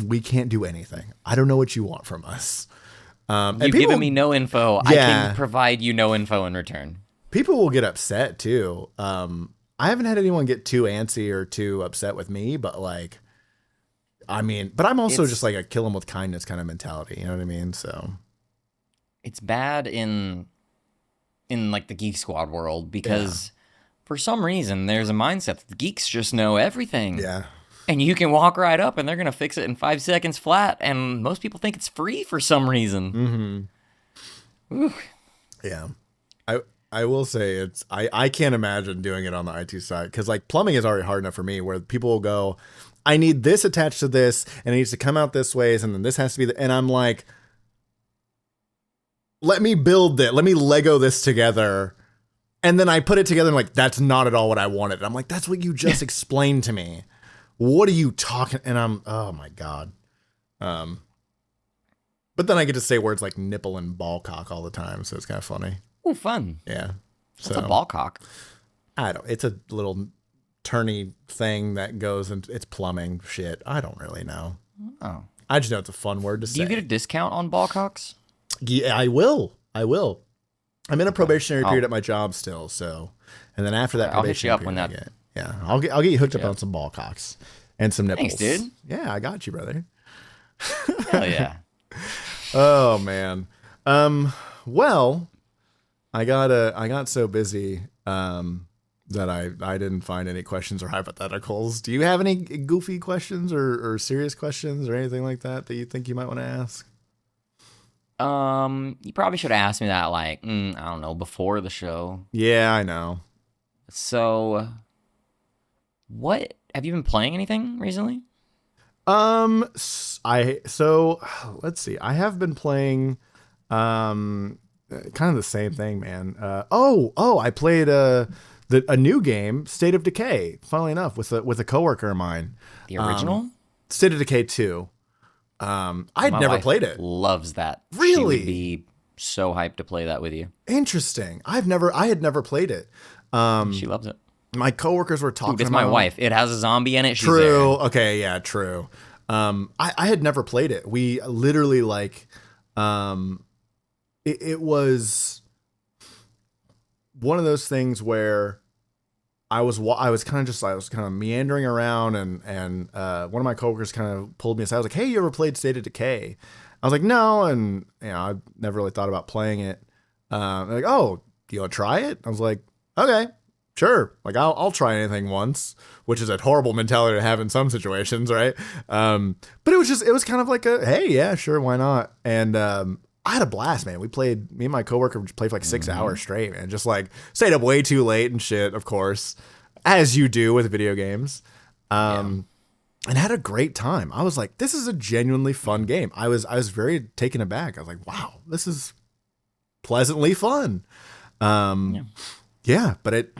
we can't do anything. I don't know what you want from us. You've given me no info. I can provide you no info in return. People will get upset too. I haven't had anyone get too antsy or too upset with me, but like, I mean, but I'm also just like a kill them with kindness kind of mentality. You know what I mean? So it's bad in like the Geek Squad world because for some reason there's a mindset that the geeks just know everything. Yeah. And you can walk right up and they're going to fix it in 5 seconds flat. And most people think it's free for some reason. Mm-hmm. Yeah. I will say I can't imagine doing it on the IT side, because like plumbing is already hard enough for me, where people will go, I need this attached to this and it needs to come out this way. And then this has to be and I'm like, let me build it. Let me Lego this together. And then I put it together and like, that's not at all what I wanted. And I'm like, that's what you just explained to me. What are you talking? And I'm, oh my God. But then I get to say words like nipple and ballcock all the time. So it's kind of funny. Oh, fun. Yeah. What's a ballcock? It's a little turny thing that goes and it's plumbing shit. I don't really know. Oh. I just know it's a fun word to say. Do you get a discount on Ballcocks? Yeah, I will. I'm in a probationary period at my job still, so, and then after that I'll hit you probationary up period, when that. I'll get you hooked up on some Ballcocks and some nipples. Thanks, dude. Yeah, I got you, brother. Hell yeah. Oh man. Well, I got so busy that I didn't find any questions or hypotheticals. Do you have any goofy questions or serious questions or anything like that you think you might want to ask? You probably should have asked me that, like, I don't know, before the show. Yeah, I know. So, what have you been playing anything recently? Let's see. I have been playing kind of the same thing, man. I played a new game, State of Decay, funnily enough, with a coworker of mine. The original? State of Decay 2. I'd never played it. Loves that. Really? She would be so hyped to play that with you. Interesting. I had never played it. She loves it. My coworkers were talking Dude, it's about my wife. It has a zombie in it. She's True. there. Okay, yeah, true. I had never played it. We literally it was one of those things where I was kind of meandering around and one of my coworkers kind of pulled me aside. I was like, "Hey, you ever played State of Decay?" I was like, "No," and I never really thought about playing it. They're like, "Oh, do you want to try it?" I was like, "Okay, sure. Like I'll try anything once," which is a horrible mentality to have in some situations, right? But it was kind of like hey, yeah, sure, why not? And I had a blast, man. Me and my coworker played for like 6 hours straight, man. Just like stayed up way too late and shit, of course, as you do with video games. And had a great time. I was like, this is a genuinely fun game. I was very taken aback. I was like, wow, this is pleasantly fun. Yeah, but it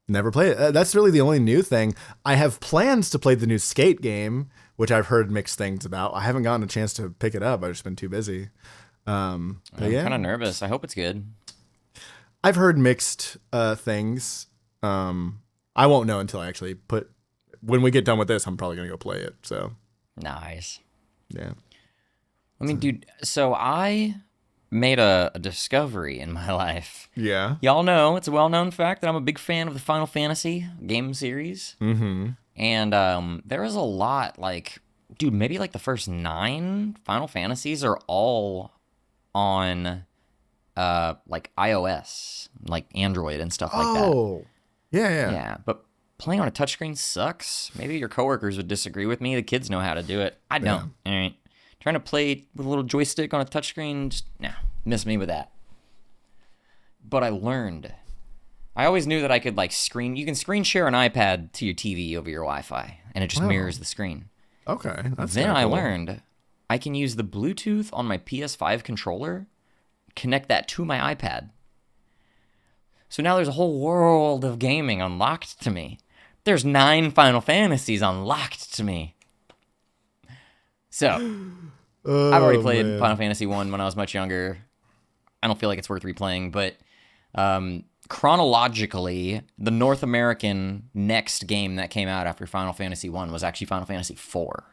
never played it. That's really the only new thing. I have plans to play the new Skate game, which I've heard mixed things about. I haven't gotten a chance to pick it up. I've just been too busy. I'm kind of nervous. I hope it's good. I've heard mixed things. I won't know until I actually when we get done with this, I'm probably going to go play it. So Nice. Yeah. I mean, dude, so I made a discovery in my life. Yeah. Y'all know, it's a well-known fact that I'm a big fan of the Final Fantasy game series. Mm-hmm. And there is a lot, like, dude, maybe like the first 9 Final Fantasies are all on like iOS, like Android and stuff like that. Oh. Yeah. Yeah, but playing on a touchscreen sucks. Maybe your coworkers would disagree with me. The kids know how to do it. I don't. All right. Trying to play with a little joystick on a touchscreen, just miss me with that. But I learned. I always knew that I could you can screen share an iPad to your TV over your Wi-Fi, and it just mirrors the screen. Okay. Then I learned I can use the Bluetooth on my PS5 controller, connect that to my iPad. So now there's a whole world of gaming unlocked to me. There's 9 Final Fantasies unlocked to me. So, I've already played Final Fantasy 1 when I was much younger. I don't feel like it's worth replaying, but chronologically, the North American next game that came out after Final Fantasy 1 was actually Final Fantasy 4.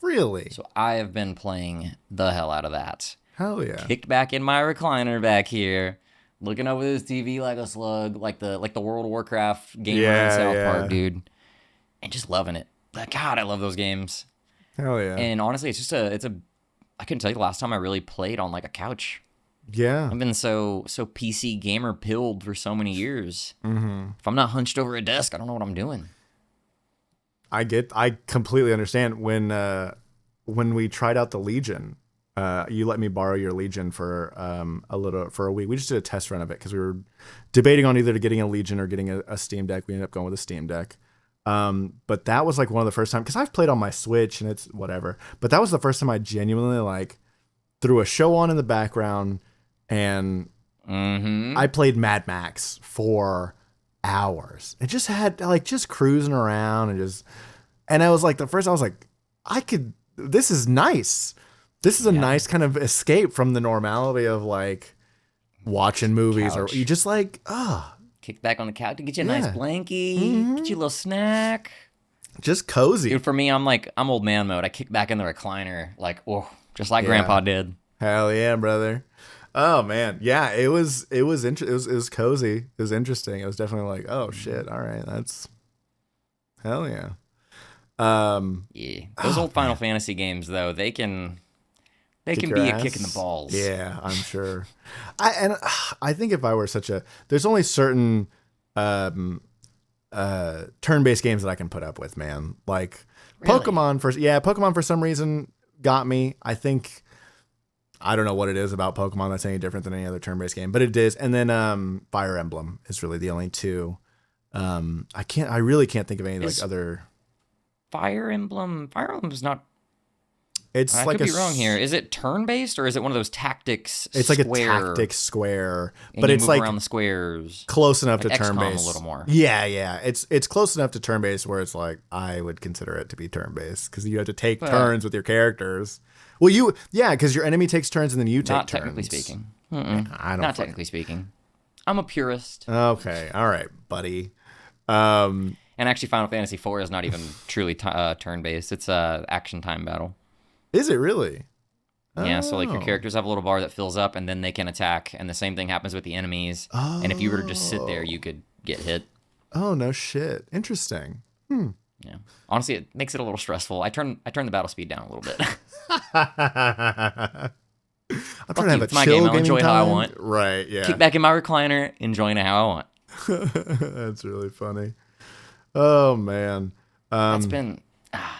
Really? So I have been playing the hell out of that. Hell yeah. Kicked back in my recliner back here, looking over this TV like a slug, like the World of Warcraft gamer in South Park, dude. And just loving it. God, I love those games. Hell yeah. And honestly, I couldn't tell you the last time I really played on like a couch. Yeah. I've been so PC gamer pilled for so many years. Mm-hmm. If I'm not hunched over a desk, I don't know what I'm doing. I completely understand. When we tried out the Legion, you let me borrow your Legion for a week. We just did a test run of it because we were debating on either getting a Legion or getting a Steam Deck. We ended up going with a Steam Deck. But that was like one of the first times, because I've played on my Switch and it's whatever. But that was the first time I genuinely threw a show on in the background and I played Mad Max for hours. It just had just cruising around and I was like, the first I was like, this is nice. This is a nice kind of escape from the normality of watching movies Couch. or you just kick back on the couch, get you a nice blankie, get you a little snack. Just cozy. Dude, for me, I'm old man mode. I kick back in the recliner, just like Grandpa did. Hell yeah, brother. Oh man, yeah. It was cozy. It was interesting. It was definitely like, oh shit. All right, that's hell yeah. Yeah, those old Final Fantasy games though, they can be a kick in the balls. Yeah, I'm sure. I think if I were there's only certain turn-based games that I can put up with, man. Like Really? Pokemon for some reason got me. I think I don't know what it is about Pokemon that's any different than any other turn-based game, but it is. And then Fire Emblem is really the only two. I really can't think of any other. Fire Emblem's not. It's I like could be wrong here. Is it turn-based or is it one of those tactics? It's like a tactics square, but it's like around the squares, close enough like to turn-based. a little more. Yeah. It's close enough to turn-based where it's like I would consider it to be turn-based because you have to take turns with your characters. Well, because your enemy takes turns and then you take turns. Not technically speaking. Not technically speaking. I'm a purist. Okay, all right, buddy. And actually, Final Fantasy IV is not even truly turn-based. It's a action time battle. Is it really? Yeah, so your characters have a little bar that fills up, and then they can attack, and the same thing happens with the enemies. Oh. And if you were to just sit there, you could get hit. Oh, no shit. Interesting. Yeah. Honestly, it makes it a little stressful. I turn the battle speed down a little bit. I'm trying to have it's my game. I'll enjoy how I want. Right, yeah. Kick back in my recliner, enjoying it how I want. That's really funny. Oh, man. It's been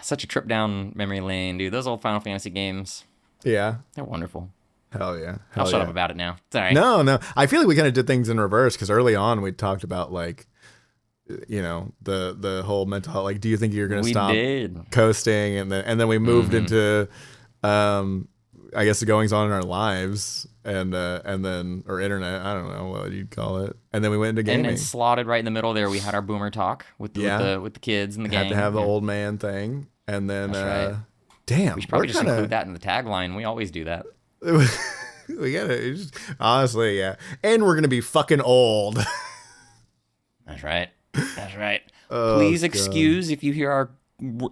such a trip down memory lane, dude. Those old Final Fantasy games. Yeah. They're wonderful. Hell yeah. I'll shut up about it now. It's all right. No. I feel like we kind of did things in reverse because early on we talked about the whole mental health. Like, do you think you're going to stop coasting? And then we moved into, I guess, the goings on in our lives and then or internet. I don't know what you'd call it. And then we went into gaming. And then slotted right in the middle there, we had our boomer talk with the kids and the gang. Had to have the old man thing. And then, right. Damn, we should probably just include that in the tagline. We always do that. We gotta honestly, yeah. And we're gonna be fucking old. That's right. Please excuse if you hear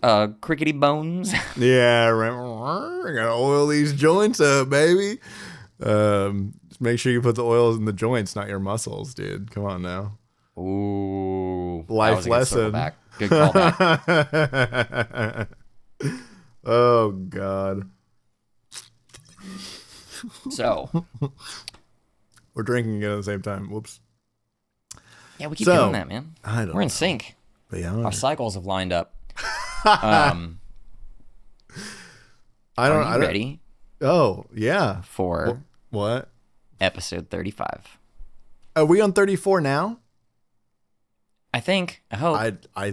our crickety bones. Yeah, I gotta oil these joints up, baby. Just make sure you put the oils in the joints, not your muscles, dude. Come on now. Ooh, life lesson. Good callback. Oh God. So we're drinking again at the same time. Whoops. Yeah, we keep doing that, man. We're in sync. Beyond. Our cycles have lined up. Are you ready? Oh, yeah. For what? Episode 35. Are we on 34 now? I think. I hope. I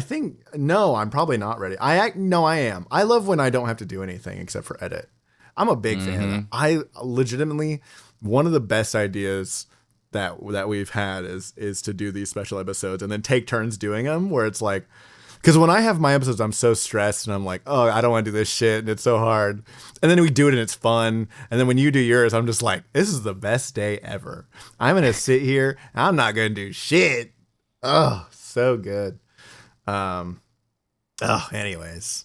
think no, I'm probably not ready. I am. I love when I don't have to do anything except for edit. I'm a big fan of that. I legitimately, one of the best ideas that we've had is to do these special episodes and then take turns doing them, where it's like, because when I have my episodes, I'm so stressed and I'm like, oh, I don't want to do this shit and it's so hard. And then we do it and it's fun. And then when you do yours, I'm just like, this is the best day ever. I'm going to sit here. I'm not going to do shit. Oh, so good. Anyways.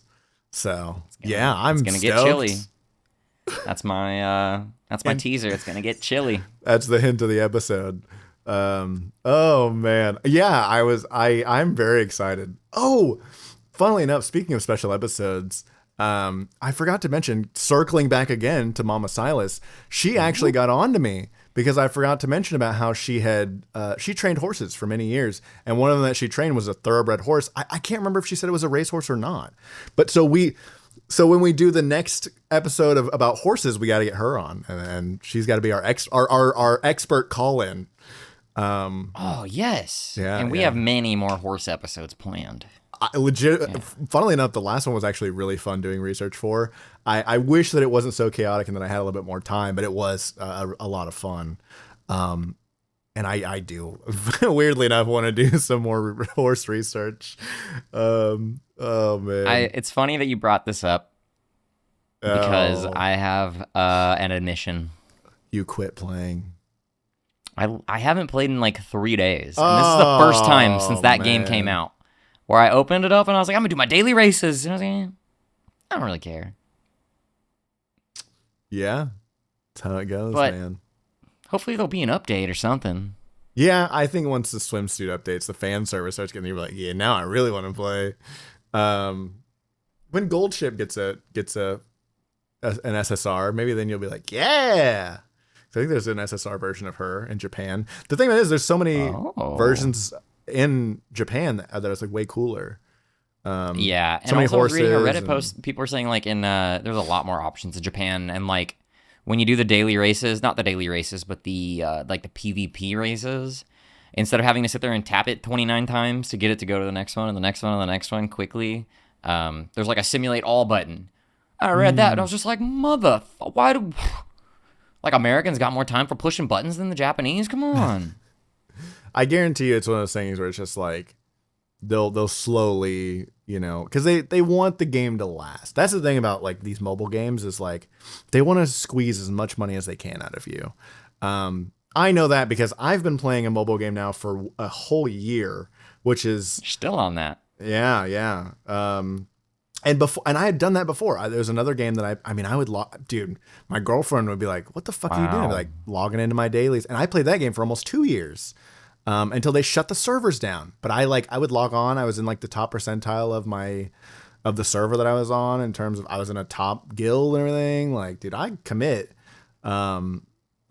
So, I'm going to get chilly. That's my teaser. It's going to get chilly. That's the hint of the episode. Oh man. Yeah, I'm very excited. Oh, funnily enough, speaking of special episodes, I forgot to mention, circling back again to Mama Sylas, she actually got on to me because I forgot to mention about how she trained horses for many years. And one of them that she trained was a thoroughbred horse. I can't remember if she said it was a racehorse or not, but so when we do the next episode about horses, we got to get her on, and she's got to be our expert call-in. Oh yes, yeah, and we have many more horse episodes planned. Funnily enough, the last one was actually really fun doing research for. I wish that it wasn't so chaotic and that I had a little bit more time, but it was a lot of fun. And I do, weirdly enough, want to do some more horse research. Oh man, it's funny that you brought this up because I have an admission. You quit playing. I haven't played in like 3 days, and this is the first time since that game came man. out where I opened it up and I was like, I'm gonna do my daily races. And I was like, I don't really care. Yeah, that's how it goes, But man. hopefully there'll be an update or something. Yeah, I think once the swimsuit updates, the fan service starts getting, you're like, yeah, now I really want to play. When Gold Ship gets an SSR, maybe then you'll be like, yeah. So I think there's an SSR version of her in Japan. The thing is, there's so many versions in Japan that is like way cooler. Yeah, and so many also I was reading a horses Reddit post. People were saying like there's a lot more options in Japan, and like when you do the daily races, not the daily races, but the like the PvP races, instead of having to sit there and tap it 29 times to get it to go to the next one and the next one and the next one quickly, there's like a simulate all button. I read that and I was just like, why do like Americans got more time for pushing buttons than the Japanese? Come on. I guarantee you, it's one of those things where it's just like they'll slowly, because they want the game to last. That's the thing about like these mobile games is like they want to squeeze as much money as they can out of you. I know that because I've been playing a mobile game now for a whole year, which is Still on that. yeah. And I had done that before. There was another game that I would dude, my girlfriend would be like, "What the fuck are you doing?" I'd be like logging into my dailies, and I played that game for almost 2 years. Until they shut the servers down. But I would log on. I was in like the top percentile of the server that I was on in terms of I was in a top guild and everything. Like, dude, I commit. I'm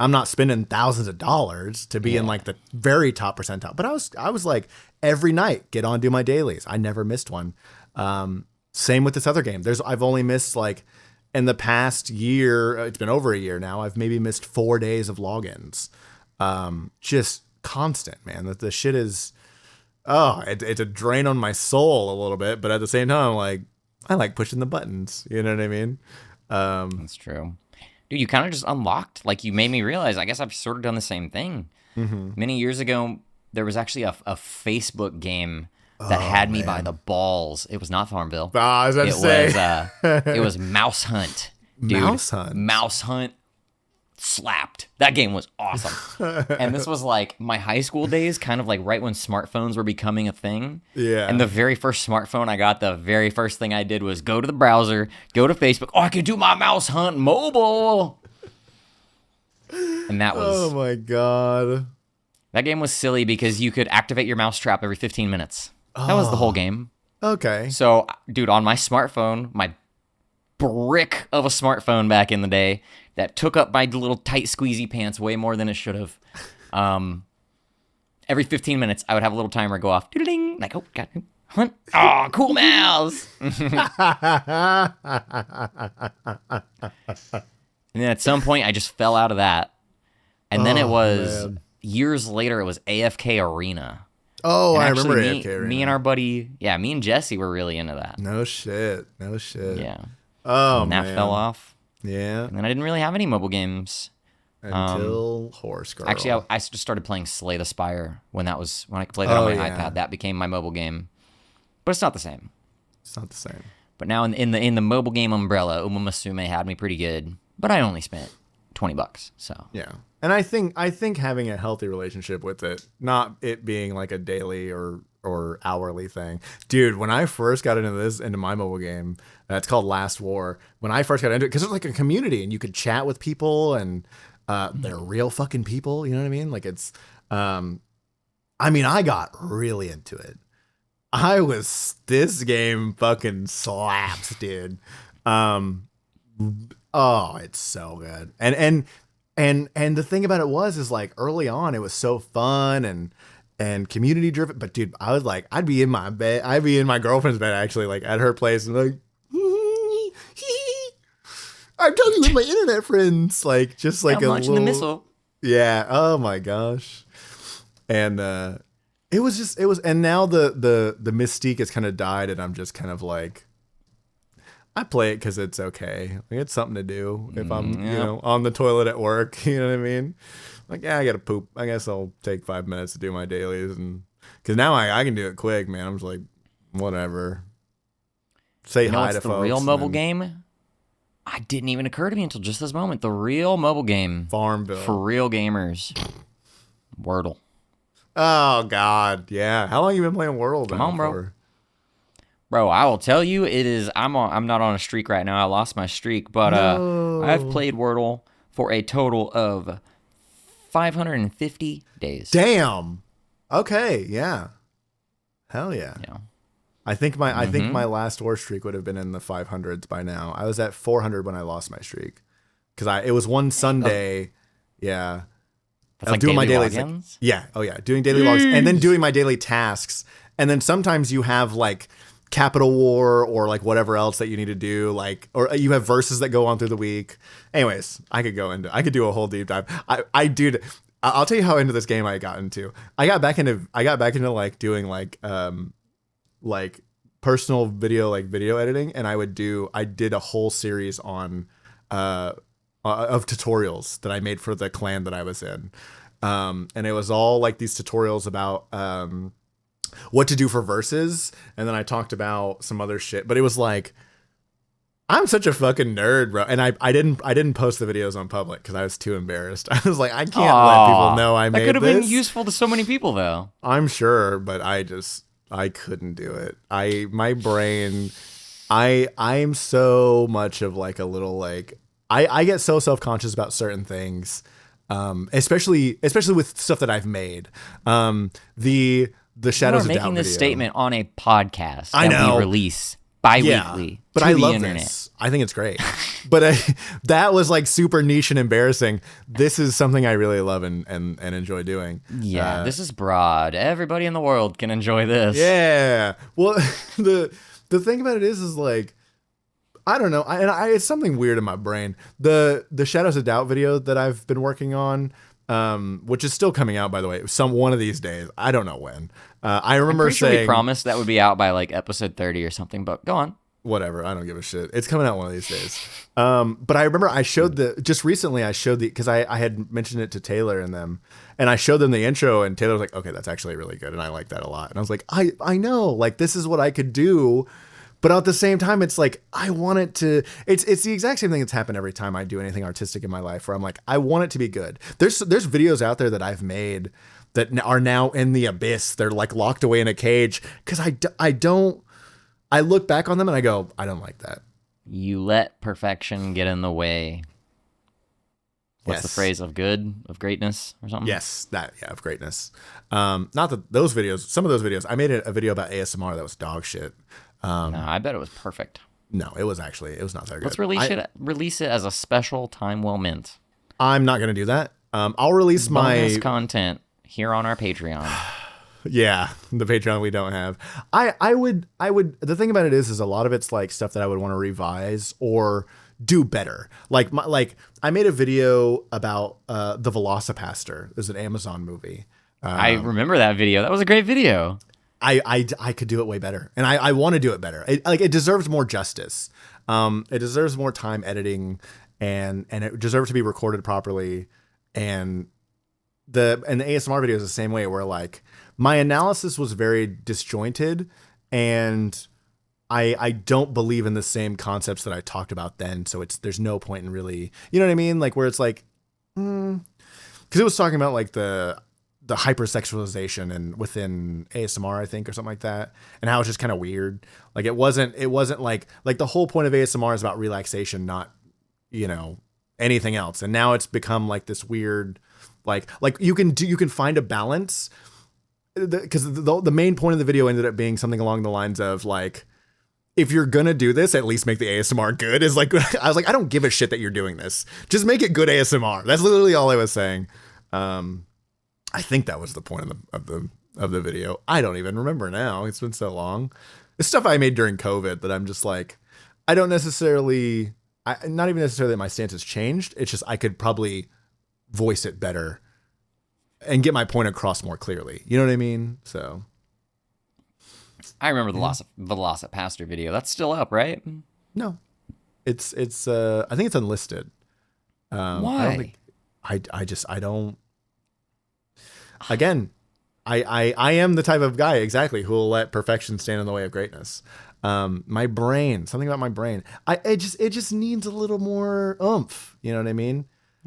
not spending thousands of dollars to be in like the very top percentile. But I was like every night get on, do my dailies. I never missed one. Same with this other game. I've only missed like in the past year. It's been over a year now. I've maybe missed 4 days of logins. Just constant, man. That the shit is it's a drain on my soul a little bit, but at the same time, like I like pushing the buttons, you know what I mean? That's true, dude. You kind of just unlocked, like you made me realize, I guess I've sort of done the same thing. Many years ago there was actually a Facebook game that had me by the balls. It was not Farmville. I was about to say. It was Mouse Hunt, dude. Mouse Hunt slapped. That game was awesome. And this was like my high school days, kind of like right when smartphones were becoming a thing. Yeah. And the very first smartphone I got, the very first thing I did was go to the browser, go to Facebook. Oh, I can do my Mouse Hunt mobile. And that was... Oh my God. That game was silly because you could activate your mousetrap every 15 minutes. That was the whole game. Okay. So, dude, on my smartphone, my brick of a smartphone back in the day that took up my little tight squeezy pants way more than it should have. Every 15 minutes, I would have a little timer go off. Doodling, like, oh, got hunt. Oh, cool mouse. And then at some point, I just fell out of that. And then it was, years later, it was AFK Arena. Oh, and I actually, remember AFK Arena. Me and our buddy, me and Jesse were really into that. No shit. Yeah. Oh, and that man. fell off. Yeah. And then I didn't really have any mobile games. Until Horse Girl. Actually, I just started playing Slay the Spire when I could play that on my iPad. That became my mobile game. But it's not the same. It's not the same. But now in the mobile game umbrella, Uma Musume had me pretty good. But I only spent $20. So yeah. And I think having a healthy relationship with it, not it being like a daily or hourly thing. Dude, when I first got into my mobile game, it's called Last War. When I first got into it, because it was like a community and you could chat with people and they're real fucking people, you know what I mean? Like it's I got really into it. This game fucking slaps, dude. Oh, it's so good. And the thing about it is like early on it was so fun and community driven. But dude, I'd be in my bed. I'd be in my girlfriend's bed actually, like at her place, and like I'm talking with my internet friends, like just like I'm launching the missile. Yeah. Oh my gosh. And it was and now the mystique has kind of died, and I'm just kind of like, I play it because it's okay. Like, it's something to do if I'm, on the toilet at work. You know what I mean? Like, yeah, I got to poop. I guess I'll take 5 minutes to do my dailies, and because now I can do it quick, man. I'm just like, whatever. Say hi to folks. The real mobile game? I didn't even occur to me until just this moment. The real mobile game. Farmville. For real gamers. Wordle. Oh God, yeah. How long you been playing World? Come now on, bro. for? Bro, I will tell you, it is. I'm not on a streak right now. I lost my streak, but I've No. played Wordle for a total of 550 days. Damn. Okay, yeah. Hell yeah. Yeah. I think my last war streak would have been in the 500s by now. I was at 400 when I lost my streak because it was one Sunday. Yeah. That's like doing my daily dailies. logins? Yeah. Oh yeah. Doing daily logs and then doing my daily tasks. And then sometimes you have like Capital War or like whatever else that you need to do, like, or you have verses that go on through the week. Anyways, I could do a whole deep dive. Dude, I'll tell you how into this game I got into. I got back into like doing like personal video editing, and I did a whole series on of tutorials that I made for the clan that I was in. And it was all like these tutorials about what to do for verses, and then I talked about some other shit. But it was like, I'm such a fucking nerd, bro. And I didn't post the videos on public because I was too embarrassed. I was like, I can't let people know I made this. That could have been useful to so many people, though. I'm sure, but I couldn't do it. I'm so much of like a little like I get so self-conscious about certain things, especially with stuff that I've made. The Shadows of Doubt making this video. statement on a podcast I that know. we release bi-weekly. Yeah, but I love internet. this. I think it's great. But that was like super niche and embarrassing. This is something I really love and enjoy doing. Yeah, this is broad. Everybody in the world can enjoy this. Yeah. Well, the thing about it is like, I don't know. It's something weird in my brain. The Shadows of Doubt video that I've been working on, which is still coming out, by the way, one of these days. I don't know when. I remember saying we promised that would be out by like episode 30 or something, but go on. Whatever. I don't give a shit. It's coming out one of these days. But I remember just recently because I had mentioned it to Taylor and them, and I showed them the intro, and Taylor was like, okay, that's actually really good. And I like that a lot. And I was like, I know, like, this is what I could do. But at the same time, it's like, I want it to, it's the exact same thing that's happened every time I do anything artistic in my life, where I'm like, I want it to be good. There's videos out there that I've made that are now in the abyss. They're like locked away in a cage because I look back on them and I go, I don't like that. You let perfection get in the way. What's the phrase of greatness or something? Yes, of greatness. Not that those videos, some of those videos, I made a video about ASMR that was dog shit. No, I bet it was perfect. No, it was not that good. Let's release it as a special time well mint. I'm not going to do that. I'll release bonus content here on our Patreon. Yeah, the Patreon we don't have. I would. The thing about it is a lot of it's like stuff that I would want to revise or do better. Like I made a video about the Velocipaster. There's an Amazon movie. I remember that video. That was a great video. I could do it way better, and I want to do it better. It deserves more justice. It deserves more time editing, and it deserves to be recorded properly. And the ASMR video is the same way, where like my analysis was very disjointed, and I don't believe in the same concepts that I talked about then. So there's no point in really, you know what I mean? Like where it's like, because it was talking about like the hypersexualization and within ASMR, I think, or something like that, and how it's just kind of weird. Like it wasn't like the whole point of ASMR is about relaxation, not, you know, anything else. And now it's become like this weird, like you can find a balance, because the main point of the video ended up being something along the lines of like, if you're gonna do this, at least make the ASMR good. Is like, I was like, I don't give a shit that you're doing this. Just make it good ASMR. That's literally all I was saying. I think that was the point of the video. I don't even remember now. It's been so long. It's stuff I made during COVID that I'm just like, I don't necessarily, not even necessarily that my stance has changed. It's just I could probably voice it better and get my point across more clearly. You know what I mean? So I remember the Velocipaster video. That's still up, right? No, it's I think it's unlisted. Why? I don't. Again, I am the type of guy exactly who will let perfection stand in the way of greatness. My brain, something about my brain, it just needs a little more oomph. You know what I mean?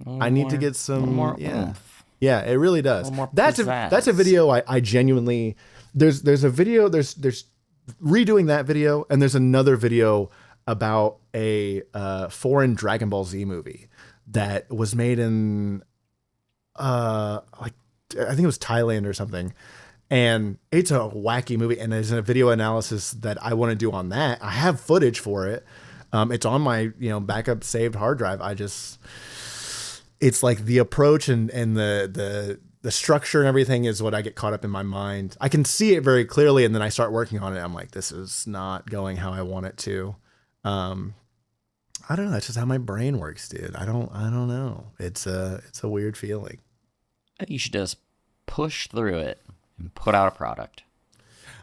I need to get some more oomph. Yeah, it really does. More That's a video I genuinely there's a video there's redoing that video, and there's another video about a foreign Dragon Ball Z movie that was made in like I think it was Thailand or something. And it's a wacky movie, and there's a video analysis that I want to do on that. I have footage for it. It's on my, backup saved hard drive. It's like the approach and the structure and everything is what I get caught up in my mind. I can see it very clearly, and then I start working on it. I'm like, this is not going how I want it to. I don't know. That's just how my brain works, dude. I don't know. It's a weird feeling. You should just push through it and put out a product.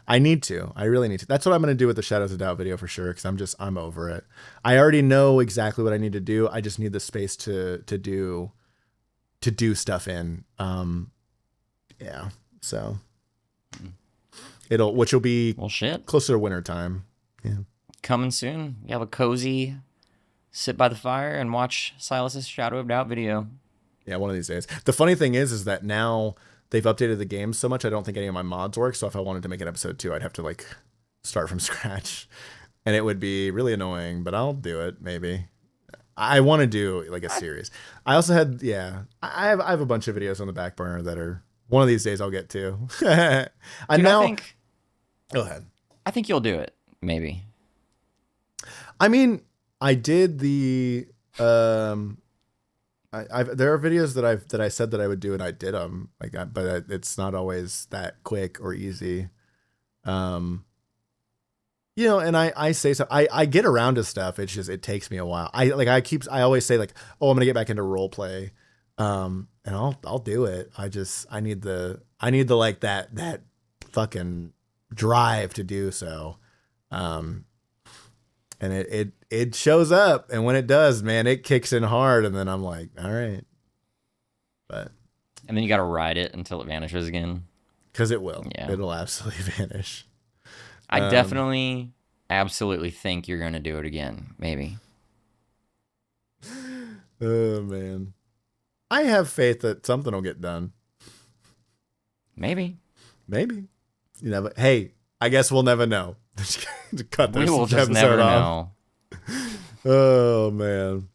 I need to. I really need to. That's what I'm going to do with the Shadows of Doubt video for sure, because I'm over it. I already know exactly what I need to do. I just need the space to do stuff in. Yeah. So which will be closer to winter time. Yeah. Coming soon. You have a cozy sit by the fire and watch Sylas' Shadow of Doubt video. Yeah, one of these days. The funny thing is that now they've updated the game so much, I don't think any of my mods work. So if I wanted to make an episode 2, I'd have to start from scratch, and it would be really annoying. But I'll do it maybe. I want to do a series. I also had I have a bunch of videos on the back burner that are one of these days I'll get to. Go ahead. I think you'll do it. Maybe. I mean, I did the. There are videos that I said that I would do, and I did them like that, but it's not always that quick or easy. And I say so. I get around to stuff. It's just it takes me a while. I always say oh, I'm gonna get back into role play, and I'll do it. I need the that fucking drive to do so. And it shows up, and when it does, man, it kicks in hard, and then I'm like, all right. And then you got to ride it until it vanishes again. Because it will. Yeah. It'll absolutely vanish. I definitely, absolutely think you're going to do it again. Maybe. Oh, man. I have faith that something will get done. Maybe. You never. Hey, I guess we'll never know. Cut this we will just never know. Oh, man.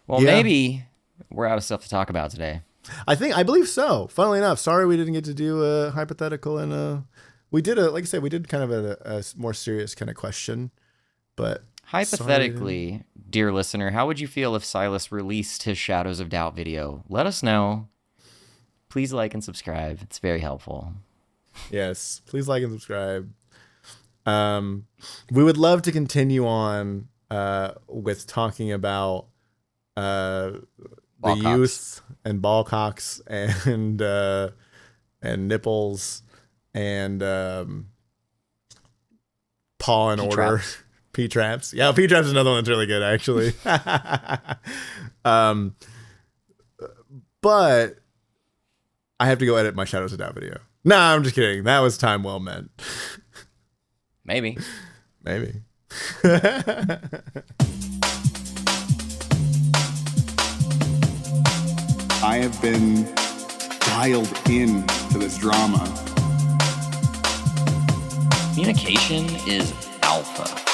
Well, maybe we're out of stuff to talk about today. I believe so. Funnily enough, sorry we didn't get to do a hypothetical, and we did we did kind of a more serious kind of question, but hypothetically, dear listener, how would you feel if Sylas released his Shadows of Doubt video? Let us know. Please like and subscribe. It's very helpful. Yes, please like and subscribe. We would love to continue on with talking about the youth and Ballcocks and nipples and paw in order. P-traps. Yeah, P-traps is another one that's really good, actually. But I have to go edit my Shadows of Doubt video. Nah, I'm just kidding. That was time well meant. Maybe. I have been dialed in to this drama. Communication is alpha.